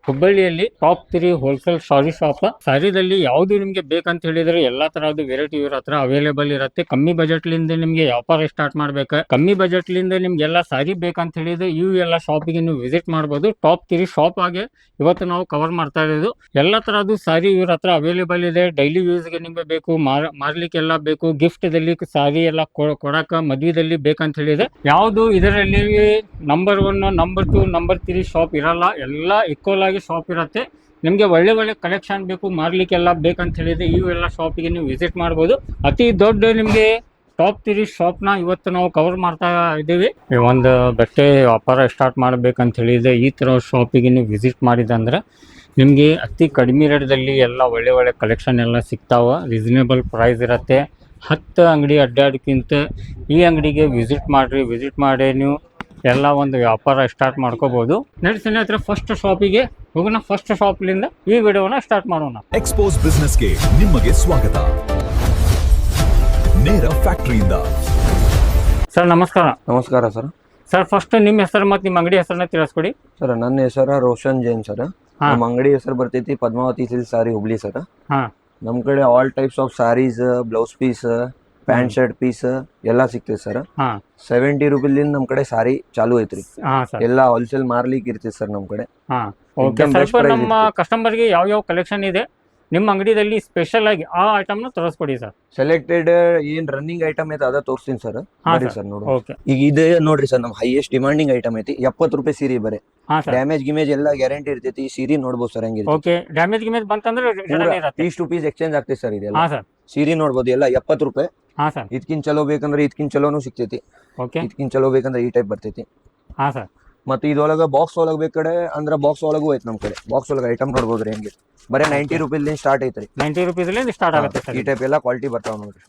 ಹುಬ್ಬಳ್ಳಿಯಲ್ಲಿ top 3 wholesale ಸಾರಿ shop. ಸಾರಿದಲ್ಲಿ ಯಾವ್ದು ನಿಮ್ಗೆ ಬೇಕಂತ ಹೇಳಿದ್ರೆ ಎಲ್ಲಾ ತರಹದ ವೆರೈಟಿ ಇವ್ರ ಹತ್ರ ಅವೈಲೇಬಲ್ ಇರುತ್ತೆ. ಕಮ್ಮಿ ಬಜೆಟ್ ಲಿಂದ ನಿಮ್ಗೆ ವ್ಯಾಪಾರ ಸ್ಟಾರ್ಟ್ ಮಾಡ್ಬೇಕು, ಕಮ್ಮಿ ಬಜೆಟ್ ಲಿಂದ ನಿಮ್ಗೆಲ್ಲ ಸಾರಿ ಬೇಕಂತ ಹೇಳಿದ್ರೆ ಇವು ಎಲ್ಲ ಶಾಪಿಗೆ ನೀವು ವಿಸಿಟ್ ಮಾಡಬಹುದು. ಟಾಪ್ 3 ಶಾಪ್ ಆಗಿ ಇವತ್ತು ನಾವು ಕವರ್ ಮಾಡ್ತಾ ಇರೋದು. ಎಲ್ಲಾ ತರಹದ ಸಾರಿ ಇವ್ರ ಹತ್ರ ಅವೈಲೇಬಲ್ ಇದೆ. ಡೈಲಿ ಯೂಸ್ ಗೆ ನಿಮ್ಗೆ ಬೇಕು, ಮಾರ್ಲಿಕ್ಕೆಲ್ಲ ಬೇಕು, ಗಿಫ್ಟ್ ದಲ್ಲಿ ಸಾರಿ ಎಲ್ಲ ಕೊಡಕ, ಮದ್ವಿದಲ್ಲಿ ಬೇಕಂತ ಹೇಳಿದ್ರೆ ಯಾವ್ದು ಇದರಲ್ಲಿ ನಂಬರ್ 1, ನಂಬರ್ 2, ನಂಬರ್ 3 ಶಾಪ್ ಇರಲ್ಲ. ಎಲ್ಲ ಈಕ್ವಲ್ ಆಗಿ ಶಾಪ್ ಇರುತ್ತೆ. ನಿಮಗೆ ಒಳ್ಳೆ ಒಳ್ಳೆ ಕಲೆಕ್ಷನ್ ಬೇಕು, ಮಾರ್ಲಿಕ್ಕೆಲ್ಲ ಬೇಕಂತ ಹೇಳಿದ್ರೆ ಇವೆಲ್ಲ ಶಾಪಿಗೆ ನೀವು ವಿಸಿಟ್ ಮಾಡ್ಬೋದು. ಅತಿ ದೊಡ್ಡ ನಿಮಗೆ ಟಾಪ್ 3 ಶಾಪ್ನ ಇವತ್ತು ನಾವು ಕವರ್ ಮಾಡ್ತಾ ಇದ್ದೀವಿ. ಒಂದು ಬಟ್ಟೆ ವ್ಯಾಪಾರ ಸ್ಟಾರ್ಟ್ ಮಾಡಬೇಕಂತ ಹೇಳಿದ್ರೆ ಈ ಥರ ಶಾಪಿಗೆ ನೀವು ವಿಸಿಟ್ ಮಾಡಿದಂದ್ರೆ ನಿಮಗೆ ಅತಿ ಕಡಿಮೆ ರೇಟ್ದಲ್ಲಿ ಎಲ್ಲ ಒಳ್ಳೆ ಒಳ್ಳೆ ಕಲೆಕ್ಷನ್ ಎಲ್ಲ ಸಿಗ್ತಾವೆ. ರೀಸನೇಬಲ್ ಪ್ರೈಸ್ ಇರುತ್ತೆ. 10 ಅಂಗಡಿ ಅಡ್ಡಾಡಕ್ಕಿಂತ ಈ ಅಂಗಡಿಗೆ ವಿಸಿಟ್ ಮಾಡಿ ನೀವು ಎಲ್ಲ ಒಂದು ವ್ಯಾಪಾರ ಸ್ಟಾರ್ಟ್ ಮಾಡ್ಕೋಬಹುದು. ನಡಿ ಸ್ನೇಹಿತರೆ, ಫಸ್ಟ್ ಶಾಪಿಗೆ ಹೋಗೋಣ. ಫಸ್ಟ್ ಶಾಪ್ಲಿಂದ ಈ ವಿಡಿಯೋನ ಸ್ಟಾರ್ಟ್ ಮಾಡೋಣ. ಎಕ್ಸ್ಪೋಸ್ ಬಿಸ್ನೆಸ್ಗೆ ನಿಮಗೆ ಸ್ವಾಗತ. ನೇರ ಫ್ಯಾಕ್ಟರಿಯಿಂದ. ಸರ್ ನಮಸ್ಕಾರ. ನಮಸ್ಕಾರ ಸರ್. ಸರ್ ಫಸ್ಟ್ ನಿಮ್ಮ ಹೆಸರು ಮತ್ತು ನಿಮ್ಮ ಅಂಗಡಿ ಹೆಸರನ್ನ ತಿಳಿಸ್ಕೊಡಿ. ಸರ್ ನನ್ನ ಹೆಸರು ರೋಷನ್ ಜೈನ್ ಸರ್. ನಮ್ಮ ಅಂಗಡಿ ಹೆಸರು ಬರ್ತೈತಿ ಪದ್ಮಾವತಿ ಸಿಲ್ಕ್ ಸಾರಿ ಹುಬ್ಳಿ ಸರ್. ನಮ್ಮ ಕಡೆ all types of saris, blouse piece, pant shirt piece ಎಲ್ಲ ಸಿಗ್ತೈತೆ ಸರ್. 70 ರೂಪಾಯಿಲಿಂದ ನಮ್ಮ ಕಡೆ ಸಾರಿ ಚಾಲು ಐತ್ರಿ. ಎಲ್ಲ ಹೋಲ್ಸೇಲ್ ಮಾರ್ಲಿಕ್ಕೆ ಇರ್ತೈತೆ ಸರ್ ನಮ್ಮ ಕಡೆ. ನಮ್ಮ ಕಸ್ಟಮರ್ಗೆ ಯಾವ ಕಲೆಕ್ಷನ್ ಇದೆ ನಿಮ್ಮ ಅಂಗಡಿಯಲ್ಲಿ ಸ್ಪೆಷಲ್ ಆಗಿ ಆ ಐಟಮ್ ನ ತೋರಿಸ್ಕೊಡಿ ಸರ್. ಸೆಲೆಕ್ಟೆಡ್ ಏನ್ ರನ್ನಿಂಗ್ ಐಟಮ್ ಐತೆ ಅದ ತೋರಿಸ್ತೀನಿ ಸರ್. ಸರ್ ನೋಡಿ, ಈಗ ಇದೆ ನೋಡ್ರಿ ಸರ್, ನಮ್ ಹೈಯೆಸ್ಟ್ ಡಿಮಾಂಡಿಂಗ್ ಐಟಮ್ ಐತಿ. 70 ರೂಪಾಯಿ ಸೀರೆ ಬರೀ. ಡ್ಯಾಮೇಜ್ ಗಿಮೇಜ್ ಎಲ್ಲ ಗ್ಯಾರಂಟಿ ಇರ್ತೈತಿ. ಸೀರೆ ನೋಡ್ಬೋದು ಸರ್ ಹೆಂಗಿರುತ್ತೆ. ಓಕೆ, ಡ್ಯಾಮೇಜ್ ಗಿಮೇಜ್ ಬಂತಂದ್ರೆ ಪೀಸ್ ಟು ಪೀಸ್ ಎಕ್ಸ್ಚೇಂಜ್ ಆಗ್ತೈತಿ ಸರ್. ಇದೆಲ್ಲ ಸೀರೆ ನೋಡ್ಬೋದು, ಎಲ್ಲ 70 ರೂಪಾಯಿ. ಇದಕ್ಕಿಂತ ಚಲೋ ಬೇಕಂದ್ರೆ ಇದಕ್ಕಿಂತ ಚಲೋನು ಸಿಗ್ತೈತಿ. ಇದಕ್ಕಿಂತ ಚಲೋ ಬೇಕಂದ್ರೆ ಈ ಟೈಪ್ ಬರ್ತೈತಿ. ಮತ್ತೆ ಇದೊಳಗ ಬಾಕ್ಸ್ ಒಳಗ್ ಬೇಕಾರೆ ಅಂದ್ರೆ ಬಾಕ್ಸ್ ಒಳಗೂ ಐತಿ ನಮ್ ಕಡೆ. ಬಾಕ್ಸ್ ಒಳಗ ಐಟಮ್ ನೋಡ್ಬೋದ್ರಿ ಹೆಂಗೆ. ಬರೀ 90 ರೂಪಾಯಿ ಸ್ಟಾರ್ಟ್ ಐತ್ರಿ. 90 ರೂಪಾಯಿ ಸ್ಟಾರ್ಟ್ ಆಗುತ್ತೆ. ಈ ಟೈಪ್ ಎಲ್ಲ ಕ್ವಾಲಿಟಿ ಬರ್ತಾವ ನೋಡ್ರಿ.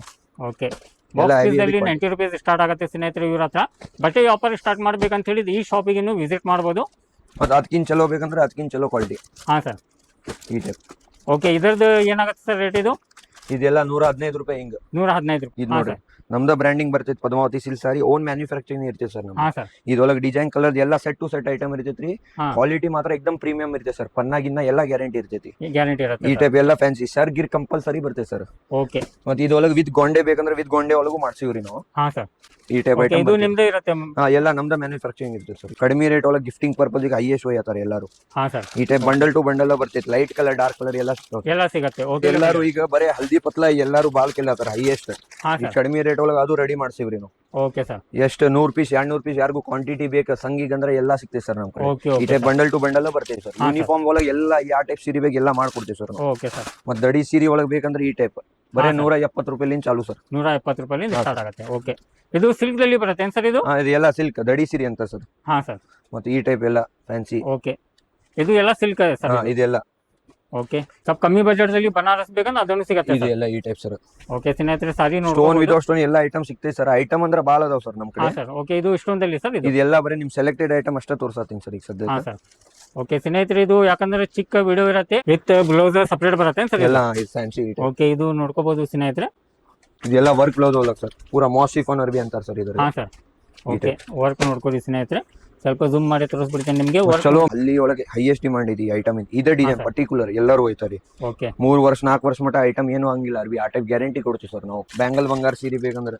ಓಕೆ, ಬಾಕ್ಸ್ 90 ರೂಪಾಯಿ ಸ್ಟಾರ್ಟ್ ಆಗುತ್ತೆ ಸ್ನೇಹಿತರೆ. ಇವ್ರ ಹತ್ರ ಬಟ್ಟೆ ವ್ಯಾಪಾರ ಸ್ಟಾರ್ಟ್ ಮಾಡ್ಬೇಕಂತ ಹೇಳಿದ್ರೆ ಈ ಶಾಪಿಗೆ ನೀವು ವಿಸಿಟ್ ಮಾಡ್ಬೋದು. ಮತ್ತೆ ಅದಕ್ಕಿಂತ ಚಲೋ ಬೇಕಂದ್ರೆ ಅದಕ್ಕಿಂತ ಚಲೋ ಕ್ವಾಲಿಟಿ. ಸರ್ ಈ ಟೈಪ್. ಓಕೆ, ಇದ್ರದ್ದು ಏನಾಗುತ್ತೆ ಸರ್ ರೇಟ್? ಇದೆಲ್ಲ 115 ರೂಪಾಯಿ. ಹಿಂಗ 115 ರೂಪಾಯಿ. ಇದು ನೋಡ್ರಿ, ನಮ್ದ ಬ್ರ್ಯಾಂಡಿಂಗ್ ಬರ್ತೈತಿ Padmavati silk sari. Own manufacturing ಇರ್ತೈತಿ ಸರ್ ನಮ್ದು. ಇದೊಳಗೆ ಡಿಸೈನ್ ಕಲರ್ ಎಲ್ಲ ಸೆಟ್ ಟು ಸೆಟ್ ಐಟಮ್ ಇರ್ತೈತ್ರಿ. ಕ್ವಾಲಿಟಿ ಮಾತ್ರ ಎಕ್ದಮ್ ಪ್ರೀಮಿಯಂ ಇರ್ತೈತಿ ಸರ್. ಪನ್ನಾಗಿನ್ನ ಎಲ್ಲ ಗ್ಯಾರಂಟಿ ಇರ್ತೈತಿ. ಈ ಟೈಪ್ ಎಲ್ಲ ಫ್ಯಾನ್ಸಿ ಸರ್ ಗಿರ್ ಕಂಪಲ್ಸರಿ ಬರ್ತೈತಿ ಸರ್. ಓಕೆ, ಮತ್ತೆ ಇದೊಳಗೆ ವಿತ್ ಗೊಂಡೆ ಬೇಕಂದ್ರೆ ವಿತ್ ಗೊಂಡೆ ಒಳಗೂ ಮಾಡ್ಸಿವ್ರಿ ನಾವು. ಈ ಟೈಪ್ ಐಟಮ್ ಇದು ನಿಮ್ದೇ ಇರುತ್ತೆ. ಎಲ್ಲ ನಮ್ದ ಮ್ಯಾನುಫ್ಯಾಕ್ಚರಿಂಗ್ ಇರ್ತೈತಿ ಸರ್. ಕಡಿಮೆ ರೇಟ್ ಒಳಗೆ ಗಿಫ್ಟಿಂಗ್ ಪರ್ಪಸ್ ಗೆ ಹೈಯೆಸ್ಟ್ ಒಯ್ಯತಾರೆ ಎಲ್ಲರೂ. ಈ ಟೈಪ್ ಬಂಡಲ್ ಟು ಬಂಡಲ್ ಬರ್ತೈತಿ. ಲೈಟ್ ಕಲರ್, ಡಾರ್ಕ್ ಕಲರ್ ಎಲ್ಲ ಸಿಗುತ್ತೆ. ಎಲ್ಲರೂ ಈಗ ಬರೀ ಹಲ್ದಿ ಪತ್ಲ ಎಲ್ಲರೂ ಬಾಳ್ ಕೆಲ್ಲತ್ತಾರ ಹೈಯೆಸ್ಟ್. ಕಡಿಮೆ ರೇಟ್ ಒಳಗೆ ಅದು ರೆಡಿ ಮಾಡ್ಸಿವ್ರಿ ನಾವು. Okay sir. ಎಷ್ಟು 100 ಪೀಸ್ 200 ಪೀಸ್ ಯಾರಿಗೂ ಕ್ವಾಂಟಿಟಿ ಬೇಕು ಸಂಗಿಗೆ ಅಂದ್ರೆ ಎಲ್ಲ ಸಿಗ್ತೈತೆ ಸರ್ ನಮ್ ಕಡೆ. ಈ ಟೈಪ್ ಬಂಡಲ್ ಟು ಬಂಡಲ್ ಬರ್ತೈತಿ ಸರ್. ಯೂನಿಫಾರ್ಮ್ ಒಳಗೆ ಎಲ್ಲ ಯಾವ ಟೈಪ್ ಸೀರೆ ಬೇಕು ಎಲ್ಲ ಮಾಡ್ಕೊಡ್ತೀವಿ ಸರ್. ಮತ್ತೆ ದಡಿ ಸೀರೆ ಒಳಗೆ ಬೇಕಂದ್ರೆ ಈ ಟೈಪ್ ಬರೀ 170 ರೂಪಾಯಿ ಚಾಲು ಸರ್. 170 ರೂಪಾಯಿ ಸ್ಟಾರ್ಟ್ ಆಗುತ್ತೆ. ಓಕೆ, ಇದು ಸಿಲ್ಕ್ ದಲ್ಲಿ ಬರುತ್ತೆ ಸರ್? ಇದು ಎಲ್ಲ ಸಿಲ್ಕ್ ದಡಿ ಸೀರೆ ಅಂತ ಸರ್. ಸರ್. ಮತ್ತೆ ಈ ಟೈಪ್ ಎಲ್ಲ ಫ್ಯಾನ್ಸಿ. ಓಕೆ, ಇದು ಎಲ್ಲ ಸಿಲ್ಕ್ ಸರ್. ಇದೆಲ್ಲ ಓಕೆ, ಸ್ವಲ್ಪ ಕಮ್ಮಿ ಬಜೆಟ್ ದಲ್ಲಿ ಬನಾರಸ್ ಬೇಕಂದ್ರೆ ಅದನ್ನು ಸಿಗುತ್ತೆ. ಇದೆಲ್ಲ ಈ ಟೈಪ್ ಸರ್. ಓಕೆ ಸ್ನೇಹಿತರೆ, ಸಾರಿ ನೋಡಿ ಸ್ಟೋನ್ ವಿತೌಟ್ ಸ್ಟೋನ್ ಎಲ್ಲ ಐಟಮ್ ಸಿಗ್ತೈತೆ ಸರ್. ಐಟಮ್ ಅಂದ್ರೆ ಭಾಳ ಅದಾವ ಸರ್ ನಮ್ಮ ಕಡೆ. ಸರ್ ಓಕೆ, ಇದು ಸ್ಟೋನ್ದಲ್ಲಿ ಸರ್? ಇದೆಲ್ಲ ಬರೀ ನಿಮ್ ಸೆಲೆಕ್ಟೆಡ್ ಐಟಮ್ ಅಷ್ಟೇ ತೋರ್ಸಾತೀನಿ ಸರ್ ಈಗ ಸದ್ಯಕ್ಕೆ. ಸರ್ ಓಕೆ ಸ್ನೇಹಿತರೆ, ಇದು ಯಾಕಂದ್ರೆ ಚಿಕ್ಕ ವಿಡಿಯೋ ಇರುತ್ತೆ, ವಿತ್ ಬ್ಲೌಸ್ ಸಪರೇಟ್ ಬರುತ್ತೆ ಸರ್. ಎಲ್ಲ ಫ್ಯಾನ್ಸಿ. ಓಕೆ, ಇದು ನೋಡ್ಕೋಬಹುದು ಸ್ನೇಹಿತರೆ. ಇದೆಲ್ಲ ವರ್ಕ್ ಬ್ಲೌಸ್ ಒಳಗೆ ಸರ್. ಪೂರಾ ಮಾಸಿಫಾನ್ ಅರ್ಬಿ ಅಂತಾರೆ ಸರ್ ಇದು. ಸರ್ ಓಕೆ, ವರ್ಕ್ ನೋಡ್ಕೊಳ್ಳಿ ಸ್ನೇಹಿತರೆ. ಸ್ವಲ್ಪ ಜೂಮ್ ಮಾಡಿ ತೋರಿಸ್ಬಿಡ್ತೇನೆ ನಿಮಗೆ. ಚಲೋ ಅಲ್ಲಿ ಒಳಗೆ ಹೈಯೆಸ್ಟ್ ಡಿಮಾಂಡ್ ಇದೆ ಈ ಐಟಮ್. ಇದೇ ಡಿಸೈನ್ ಪರ್ಟಿಕ್ಯುಲರ್ ಎಲ್ಲರೂ ಹೋಯ್ತಾರೆ. ಓಕೆ, 3 ವರ್ಷ 4 ವರ್ಷ ಮಟ್ಟ ಐಟಮ್ ಏನು ಹಂಗಿಲ್ಲ ಅರ್ಬಿ. ಆ ಟೈಪ್ ಗ್ಯಾರಂಟಿ ಕೊಡ್ತೀವಿ ಸರ್ ನಾವು. ಬ್ಯಾಂಗಲ್ ಬಂಗಾರ ಸೀರೆ ಬೇಕಂದ್ರೆ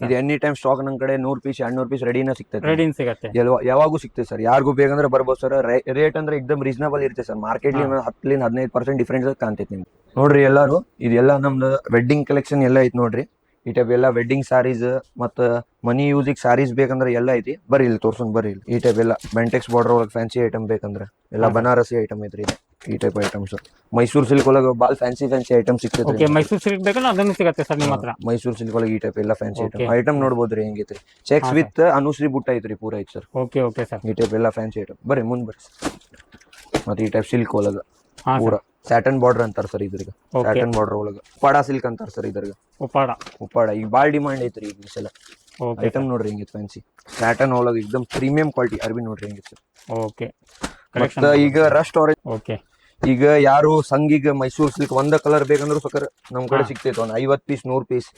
ಇದು ಎನಿ ಟೈಮ್ ಸ್ಟಾಕ್ ನಮ್ ಕಡೆ 100 ಪೀಸ್ 200 ಪೀಸ್ ರೆಡಿನ ಸಿಗ್ತದೆ. ರೆಡಿ ಸಿಗುತ್ತೆ, ಯಾವಾಗೂ ಸಿಗ್ತದೆ ಸರ್. ಯಾರಿಗೂ ಬೇಕಂದ್ರೆ ಬರ್ಬೋದು ಸರ್. ರೇಟ್ ಅಂದ್ರೆ ಎಕ್ದಮ್ ರೀಸನಬಲ್ ಇರುತ್ತೆ ಸರ್. ಮಾರ್ಕೆಟ್ 10-15% ಡಿಫ್ರೆನ್ಸ್ ಕಾಣ್ತೈತಿ ನಿಮ್ಗೆ. ನೋಡ್ರಿ ಎಲ್ಲರೂ ಇದೆಲ್ಲ ನಮ್ದು ವೆಡ್ಡಿಂಗ್ ಕಲೆಕ್ಷನ್ ಎಲ್ಲ ಐತಿ ನೋಡ್ರಿ. ಈ ಟೈಪ್ ಎಲ್ಲ ವೆಡ್ಡಿಂಗ್ ಸಾರೀಸ್ ಮತ್ತು ಮನಿ ಯೂಸಿಗೆ ಸಾರೀಸ್ ಬೇಕಂದ್ರೆ ಎಲ್ಲ ಐತಿ. ಬರ್ರಿ ಇಲ್ಲಿ ತೋರ್ಸೊಂಡ್ ಬರ್ರಿ ಇಲ್ಲಿ. ಈ ಟೈಪ್ ಎಲ್ಲ ಬೆಂಟೆಕ್ಸ್ ಬಾರ್ಡರ್ ಒಳಗೆ ಫ್ಯಾನ್ಸಿ ಐಟಮ್ ಬೇಕಂದ್ರೆ ಎಲ್ಲ ಬನಾರಸಿ ಐಟಮ್ ಐತ್ರಿ. ಈ ಟೈಪ್ ಐಟಮ್ಸ್ ಮೈಸೂರು ಸಿಲ್ಕ್ ಒಳಗೆ ಬಾಲ್ ಫ್ಯಾನ್ಸಿ ಐಟಮ್ ಸಿಗ್ತೈತಿ. ಮೈಸೂರು ಸಿಲ್ಕ್ ಬೇಕಂದ್ರೆ ಅದನ್ನು ಸಿಗುತ್ತೆ ಸರ್ ನಿಮ್ಮ ಹತ್ರ. ಮೈಸೂರು ಸಿಲ್ಕ್ ಒಳಗೆ ಈ ಟೈಪ್ ಎಲ್ಲ ಫ್ಯಾನ್ಸಿ ಐಟಮ್ ನೋಡ್ಬೋದ್ರಿ ಹೆಂಗೈತ್ರಿ. ಚೆಕ್ಸ್ ವಿತ್ ಅನುಶ್ರೀ ಬುಟ್ಟ ಐತ್ರಿ ಪೂರ ಐತಿ ಸರ್. Okay okay sir. ಈ ಟೈಪ್ ಎಲ್ಲ ಫ್ಯಾನ್ಸಿ ಐಟಮ್ ಬರ್ರಿ ಮುಂದ್ ಬರ್ರಿ. ಮತ್ತೆ ಈ ಟೈಪ್ ಸಿಲ್ಕ್ ಒಳಗೆ ಪೂರ ಸ್ಯಾಟನ್ ಬಾರ್ಡರ್ ಅಂತಾರ ಸರ್ ಇದ್ರಿಗೆ. ಸ್ಯಾಟನ್ ಬಾರ್ಡರ್ ಒಳಗೆ ಉಪ್ಪಾಡ ಸಿಲ್ಕ್ ಅಂತಾರ ಸರ್ ಇದ್ರಿಗೆ. ಉಪ್ಪಾಡ ಈಗ ಬಾಳ್ ಡಿಮಾಂಡ್ ಐತ್ರಿ ಈಗ ಸಲ. ಐಟಮ್ ನೋಡ್ರಿ ಹೆಂಗಿತ್ತು ಫ್ಯಾನ್ಸಿ ಸ್ಯಾಟನ್ ಒಳಗೆ ಎಕ್ದಮ್ ಪ್ರೀಮಿಯಂ ಕ್ವಾಲಿಟಿ ಅರ್ಬಿ ನೋಡ್ರಿ ಹೆಂಗಿತ್ತು. ಓಕೆ, ಮತ್ತೆ ಈಗ ರಸ್ಟ್ ಆರೆಂಜ್. ಓಕೆ, ಈಗ ಯಾರು ಸಂಗಿಗೆ ಮೈಸೂರು ಸಿಲ್ಕ್ ಒಂದ ಕಲರ್ ಬೇಕಂದ್ರು ಸಕರ್ ನಮ್ ಕಡೆ ಸಿಗ್ತೈತೆ. ಒಂದ್ 50 ಪೀಸ್ 100 ಪೀಸ್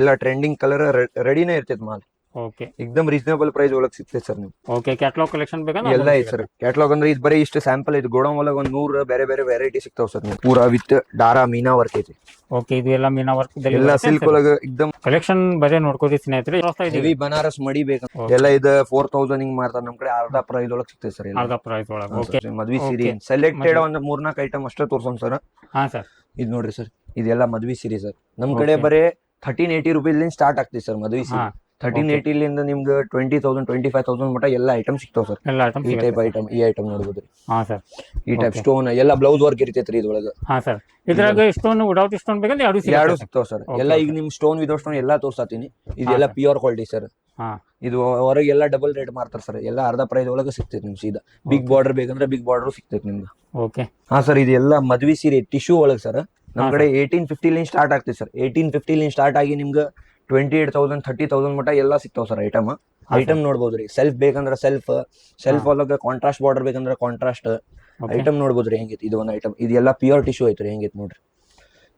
ಎಲ್ಲ ಟ್ರೆಂಡಿಂಗ್ ಕಲರ್ ರೆಡಿನೇ ಇರ್ತೈತೆ ಮಾಲ್. ಓಕೆ ಎಕ್ದಮ್ ರೀಸನೇಬಲ್ ಪ್ರೈಸ್ ಒಳಗೆ ಸಿಗ್ತದೆ ಸರ್ ನೀವು. ಓಕೆ ಕ್ಯಾಟ್ಲಾಗ್ ಕಲೆಕ್ಷನ್ ಬೇಕಂದ್ರೆ ಎಲ್ಲ ಐತೆ ಸರ್. ಕ್ಯಾಟ್ಲಾಗ್ ಅಂದ್ರೆ ಇದು ಬರೀ ಇಷ್ಟು ಸ್ಯಾಂಪಲ್ ಐತೆ. ಗೋಡೌನ್ ಒಳಗೆ ಒಂದು 100 ಬೇರೆ ಬೇರೆ ವೆರೈಟಿ ಸಿಗ್ತಾವ ಸರ್ ನೀವು. ಪೂರಾ ವಿತ್ ದಾರಾ ಮೀನಾ ವರ್ಕ್ ಐತಿ. ಓಕೆ ಇದು ಎಲ್ಲ ಮೀನಾ ವರ್ಕ್ ಎಲ್ಲ ಸಿಲ್ಕ್ ಒಳಗೆ ಎಕ್ದಮ್ ಕಲೆಕ್ಷನ್ ಬರೇ ನೋಡ್ಕೋದಿ ಸ್ನೇಹಿತರೆ. ಹೆವಿ ಬನಾರಸ್ ಮಡಿ ಬೇಕು ಎಲ್ಲ ಇದು 4000 ಹಿಂಗ್ ಮಾಡ್ತಾರೆ ನಮ್ ಕಡೆ. ಅರ್ಧ ಪ್ರೈಸ್ ಒಳಗೆ ಸಿಗ್ತದೆ ಸರ್. ಅರ್ಧ ಪ್ರೈಸ್ ಒಳಗೆ. ಓಕೆ ಮದ್ವಿ ಸೀರೆ ಸೆಲೆಕ್ಟೆಡ್ ಒಂದು 4-4 ಐಟಮ್ ಅಷ್ಟೇ ತೋರ್ಸೋಣ ಸರ್. ಹಾ ಸರ್. ಇದು ನೋಡ್ರಿ ಸರ್, ಇದೆಲ್ಲ ಮದ್ವಿ ಸೀರೆ ಸರ್. ನಮ್ ಕಡೆ ಬರೇ 1380 ರೂಪಾಯಿ ಸ್ಟಾರ್ಟ್ ಆಗ್ತದೆ ಸರ್ ಮದ್ವಿ ಸೀರೆ. 1380 ಲಿಂದ ನಿಮ್ಗೆ 20,000 25,000 ಮಟ್ಟ ಎಲ್ಲ ಐಟಮ್ ಸಿಗ್ತಾವ ಸರ್. ಎಲ್ಲ ಐಟಮ್ ಈ ಟೈಪ್ ಐಟಮ್, ಈ ಐಟಮ್ ನೋಡ್ಬೋದ್ರಿ. ಹಾ ಸರ್. ಈ ಟೈಪ್ ಸ್ಟೋನ್ ಎಲ್ಲ ಬ್ಲೌಸ್ ವರ್ಕ್ ಇರ್ತೈತ್ರಿ ಇದ್ರೊಳಗೆ. ಹಾ ಸರ್. ಇದ್ರಾಗ ಸ್ಟೋನ್ ವಿದೌಟ್ ಸ್ಟೋನ್ ಬೇಕಂದ್ರೆ ಎರಡು ಸಿಗ್ತಾವ ಸರ್. ಎಲ್ಲ ಈಗ ನಿಮ್ ಸ್ಟೋನ್ ವಿದೌಟ್ ಸ್ಟೋನ್ ಎಲ್ಲಾ ತೋರ್ಸಾತೀನಿ. ಇದೆಲ್ಲ ಪ್ಯೂರ್ ಕ್ವಾಲಿಟಿ ಸರ್. ಹಾ ಇದು ಹೊರಗೆ ಎಲ್ಲ ಡಬಲ್ ರೇಟ್ ಮಾರ್ತಾರೆ ಸರ್. ಎಲ್ಲ ಅರ್ಧ ಪ್ರೈಸ್ ಒಳಗೆ ಸಿಗ್ತೈತಿ ನಿಮ್ಗೆ ಸೀದಾ. ಬಿಗ್ ಬಾರ್ಡರ್ ಬೇಕಂದ್ರೆ ಬಿಗ್ ಬಾರ್ಡರ್ ಸಿಗ್ತೈತಿ ನಿಮ್ಗೆ. ಓಕೆ. ಹಾ ಸರ್, ಇದೆಲ್ಲ ಮದ್ವಿ ಸೀರೆ ಟಿಶ್ಯೂ ಒಳಗೆ ಸರ್. ನಮ್ ಕಡೆ 1850 ಸ್ಟಾರ್ಟ್ ಆಗ್ತೈತಿ ಸರ್. 1850 ಸ್ಟಾರ್ಟ್ ಆಗಿ ನಿಮ್ಗೆ 28,000 30,000 ಮಟ್ಟ ಎಲ್ಲ ಸಿಗ್ತಾವ ಸರ್ ಐಟಮ್. ಐಟಮ್ ನೋಡ್ಬೋದ್ರಿ. ಸೆಲ್ಫ್ ಬೇಕಂದ್ರೆ ಸೆಲ್ಫ್ ಒಳಗೆ ಕಾಂಟ್ರಾಸ್ಟ್ ಬಾರ್ಡರ್ ಬೇಕಂದ್ರೆ ಕಾಂಟ್ರಾಸ್ಟ್ ಐಟಮ್ ನೋಡ್ಬೋದ್ರಿ. ಹೆಂಗೈತಿ ಇದು ಒಂದು ಐಟಮ್. ಇದೆಲ್ಲ ಪ್ಯೂರ್ ಟಿಶ್ಯೂ ಐತ್ರಿ. ಹೆಂಗೈತಿ ನೋಡ್ರಿ.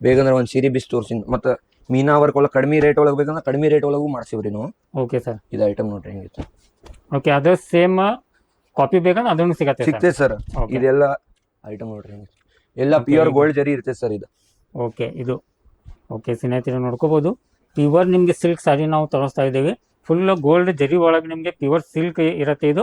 ಬೇಕಂದ್ರೆ ಒಂದ್ ಸೀರೆ ಬಿಸ್ ತೋರ್ಸಿನ್. ಮತ್ತೆ ಮೀನಾ ವರ್ಕ್ ಒಳಗೆ ಕಡಿಮೆ ರೇಟ್ ಒಳಗೆ ಬೇಕಂದ್ರೆ ಕಡಿಮೆ ರೇಟ್ ಒಳಗೂ ಮಾಡ್ಸಿವ್ರಿ ನಾವು. Okay sir. ಇದು ಐಟಮ್ ನೋಡ್ರಿ ಹೆಂಗೈತಿ. ಓಕೆ ಅದು ಸೇಮ್ ಕಾಪಿ ಬೇಕಂದ್ರೆ ಅದನ್ನು ಸಿಗ್ತೈತೆ ಸರ್. ಇದೆಲ್ಲ ಐಟಮ್ ನೋಡ್ರಿ ಹೆಂಗೈತಿ. ಎಲ್ಲ ಪ್ಯೂರ್ ಗೋಲ್ಡ್ ಜರಿ ಇರ್ತೈತೆ ಸರ್ ಇದು. ಓಕೆ ಇದು ಓಕೆ ಸ್ನೇಹಿತರೆ ನೋಡ್ಕೋಬಹುದು. ಪ್ಯೂರ್ ನಿಮಗೆ ಸಿಲ್ಕ್ ಸಾರಿ ನಾವು ತೋರಿಸ್ತಾ ಇದ್ದೀವಿ. ಫುಲ್ ಗೋಲ್ಡ್ ಜರಿ ಒಳಗೆ ನಿಮಗೆ ಪ್ಯೂರ್ ಸಿಲ್ಕ್ ಇರುತ್ತೆ. ಇದು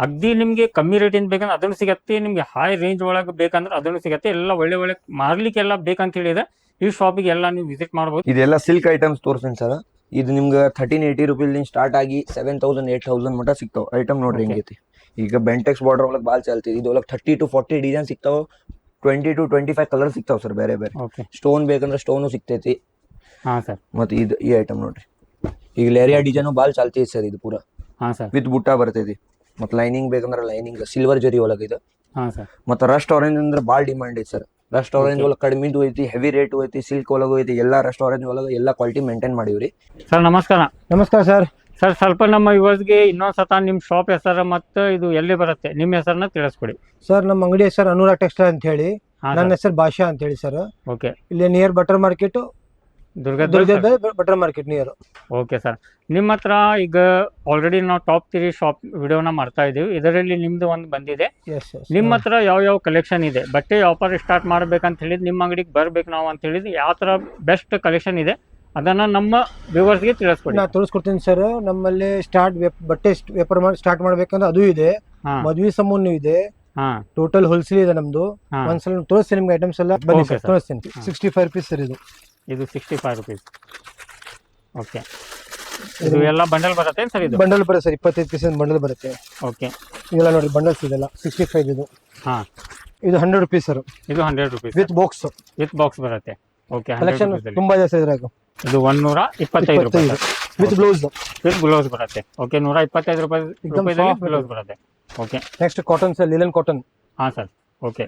ಅಗ್ದಿ ನಿಮಗೆ ಕಮ್ಮಿ ರೇಟಿಂದ ಬೇಕಂದ್ರೆ ಅದನ್ನು ಸಿಗತ್ತೆ. ನಿಮಗೆ ಹೈ ರೇಂಜ್ ಒಳಗೆ ಬೇಕಂದ್ರೆ ಅದನ್ನು ಸಿಗತ್ತೆ. ಎಲ್ಲ ಒಳ್ಳೆ ಒಳ್ಳೆ ಮಾರ್ಲಿಕ್ಕೆಲ್ಲ ಬೇಕಂತ ಹೇಳಿದ್ರೆ ಈ ಶಾಪಿಗೆ ಎಲ್ಲ ನೀವು ವಿಸಿಟ್ ಮಾಡ್ಬೋದು. ಇದೆಲ್ಲ ಸಿಲ್ಕ್ ಐಟಮ್ಸ್ ತೋರಿಸ್ತೀನಿ ಸರ್. ಇದು ನಿಮ್ಗೆ 1380 ರೂಪಾಯಿ ಸ್ಟಾರ್ಟ್ ಆಗಿ 7,000 8,000 ಮಟ್ಟ ಸಿಗ್ತಾವ ಐಟಮ್ ನೋಡ್ರಿ ಹೆಂಗೈತಿ. ಈಗ ಬೆಂಟೆಕ್ಸ್ ಬಾರ್ಡರ್ ಒಳಗೆ ಬಾಲ್ ಚಾಲ್ತಿ. ಇದೊಳಗೆ 30 to 40 ಡಿಸೈನ್ ಸಿಗ್ತಾವ. 20 to 25 ಕಲರ್ ಸಿಗ್ತಾವ ಸರ್ ಬೇರೆ ಬೇರೆ. ಸ್ಟೋನ್ ಬೇಕಂದ್ರೆ ಸ್ಟೋನು ಸಿಗ್ತೈತಿ. ಹಾ ಸರ್. ಮತ್ತೆ ಇದು ಈ ಐಟಮ್ ನೋಡ್ರಿ. ಈಗ ಲೇರಿಯಾ ಡಿಸೈನ್ ಬಾಲ್ ಚಾಲ್ತಿ ಸರ್. ಇದು ಪೂರಾ ಹಾ ಸರ್ ವಿತ್ ಬುಟ್ಟ ಬರ್ತೈತಿ. ಮತ್ತೆ ಲೈನಿಂಗ್ ಬೇಕಂದ್ರೆ ಲೈನಿಂಗ್ ಸಿಲ್ವರ್ ಜರಿ ಒಳಗೆ ಇದು. ಹಾ ಸರ್. ಮತ್ತೆ ರಸ್ಟ್ ಆರೆಂಜ್ ಅಂದ್ರೆ ಬಾಲ್ ಡಿಮಾಂಡ್ ಐತಿ ಸರ್. ರಸ್ಟ್ ಆರೆಂಜ್ ಒಳಗೆ ಕಡಿಮೆದು ಐತಿ, ಹೆವಿ ರೇಟ್ ಐತಿ, ಸಿಲ್ಕ್ ಒಳಗೂ ಐತಿ. ಎಲ್ಲ ರಸ್ಟ್ ಆರೆಂಜ್ ಒಳಗೆ ಎಲ್ಲ ಕ್ವಾಲಿಟಿ ಮೇಂಟೈನ್ ಮಾಡಿವ್ರಿ ಸರ್. ನಮಸ್ಕಾರ. ನಮಸ್ಕಾರ ಸರ್. ಸರ್ ಸ್ವಲ್ಪ ನಮ್ಮ ಯುವರ್ಸ್ಗೆ ಇನ್ನೊಂದ್ ಸತ ನಿಮ್ಮ ಶಾಪ್ ಹೆಸರು ಮತ್ತೆ ಇದು ಎಲ್ಲಿ ಬರುತ್ತೆ ನಿಮ್ಮ ಹೆಸರನ್ನ ತಿಳಿಸ್ಕೊಡಿ ಸರ್. ನಮ್ಮ ಅಂಗಡಿ ಹೆಸರು ಅನುರಾಗ್ ಟೆಕ್ಸ್ಟೈಲ್ ಅಂತ ಹೇಳಿ. ನನ್ನ ಹೆಸರು ಭಾಷಾ ಅಂತ ಹೇಳಿ ಸರ್. ಓಕೆ. ಇಲ್ಲಿ near butter market, Durga butter market near. Okay sir. ನಿಮ್ಮ ಹತ್ರ ಈಗ ಆಲ್ರೆಡಿ ನಾವು ಟಾಪ್ 3 ಶಾಪ್ ವಿಡಿಯೋನ ಮಾಡ್ತಾ ಇದೀವಿ. ಇದರಲ್ಲಿ ನಿಮ್ದು ಒಂದು ಬಂದಿದೆ. ನಿಮ್ಮ ಹತ್ರ ಯಾವ ಕಲೆಕ್ಷನ್ ಇದೆ, ಬಟ್ಟೆ ವ್ಯಾಪಾರ ಸ್ಟಾರ್ಟ್ ಮಾಡ್ಬೇಕಂತ ಹೇಳಿದ್ ನಿಮ್ಮ ಅಂಗಡಿಗೆ ಬರ್ಬೇಕು ನಾವು ಅಂತ ಹೇಳಿದ್ ಯಾವ ತರ ಬೆಸ್ಟ್ ಕಲೆಕ್ಷನ್ ಇದೆ ಅದನ್ನ ನಮ್ಮ ವ್ಯೂವರ್ಸ್ಗೆ ತಿಳಿಸ್ಕೊಡಿ. ನಾ ತೋರಿಸ್ಕೊಡ್ತೀನಿ ಸರ್. ನಮ್ಮಲ್ಲಿ ಬಟ್ಟೆ ವ್ಯಾಪಾರ ಸ್ಟಾರ್ಟ್ ಮಾಡ್ಬೇಕಂದ್ರೆ ಅದು ಇದೆ. ಮದ್ವಿ ಸಾಮಾನು ಇದೆ. ಟೋಟಲ್ ಹೋಲ್ಸೇಲ್ ಇದೆ ನಮ್ದು. ಒಂದ್ಸಲ ತೋರಿಸ್ತೀನಿ ನಿಮ್ಗೆ ಐಟಮ್ಸ್ ಎಲ್ಲ. ಬನ್ನಿ ಸರ್ ತೋರಿಸ್ತೀನಿ. 65 rupees ಸರ್ ಇದು. 65 rupees. ಓಕೆ. ಇದು ಎಲ್ಲ ಬಂಡಲ್ ಬರುತ್ತೆ ಸರ್. ಇದು ಬಂಡಲ್ ಬರುತ್ತೆ ಸರ್. 25 ಪೀಸ್ ಬಂಡಲ್ ಬರುತ್ತೆ. ಓಕೆ. ಇದೆಲ್ಲ ನೋಡಿ ಬಂಡಲ್ಸ್ ಇದೆಲ್ಲ 65 ಇದು. ಹಾ. ಇದು 100 rupees ಸರ್. ಇದು 100 rupees with box. With box ಬರುತ್ತೆ. ಓಕೆ. ಕಲೆಕ್ಷನ್ ತುಂಬಾ ಜಾಸ್ತಿ ಇದ್ರಾಗ. ಇದು 125 ರೂಪಾಯಿ ವಿತ್ ಬ್ಲೌಸ್. ವಿತ್ ಬ್ಲೌಸ್ ಬರುತ್ತೆ. ಓಕೆ. 125 ರೂಪಾಯಿ ಬ್ಲೌಸ್ ಬರುತ್ತೆ. Okay. Next cotton sir, linen cotton. ಹಾ ಸರ್. ಓಕೆ.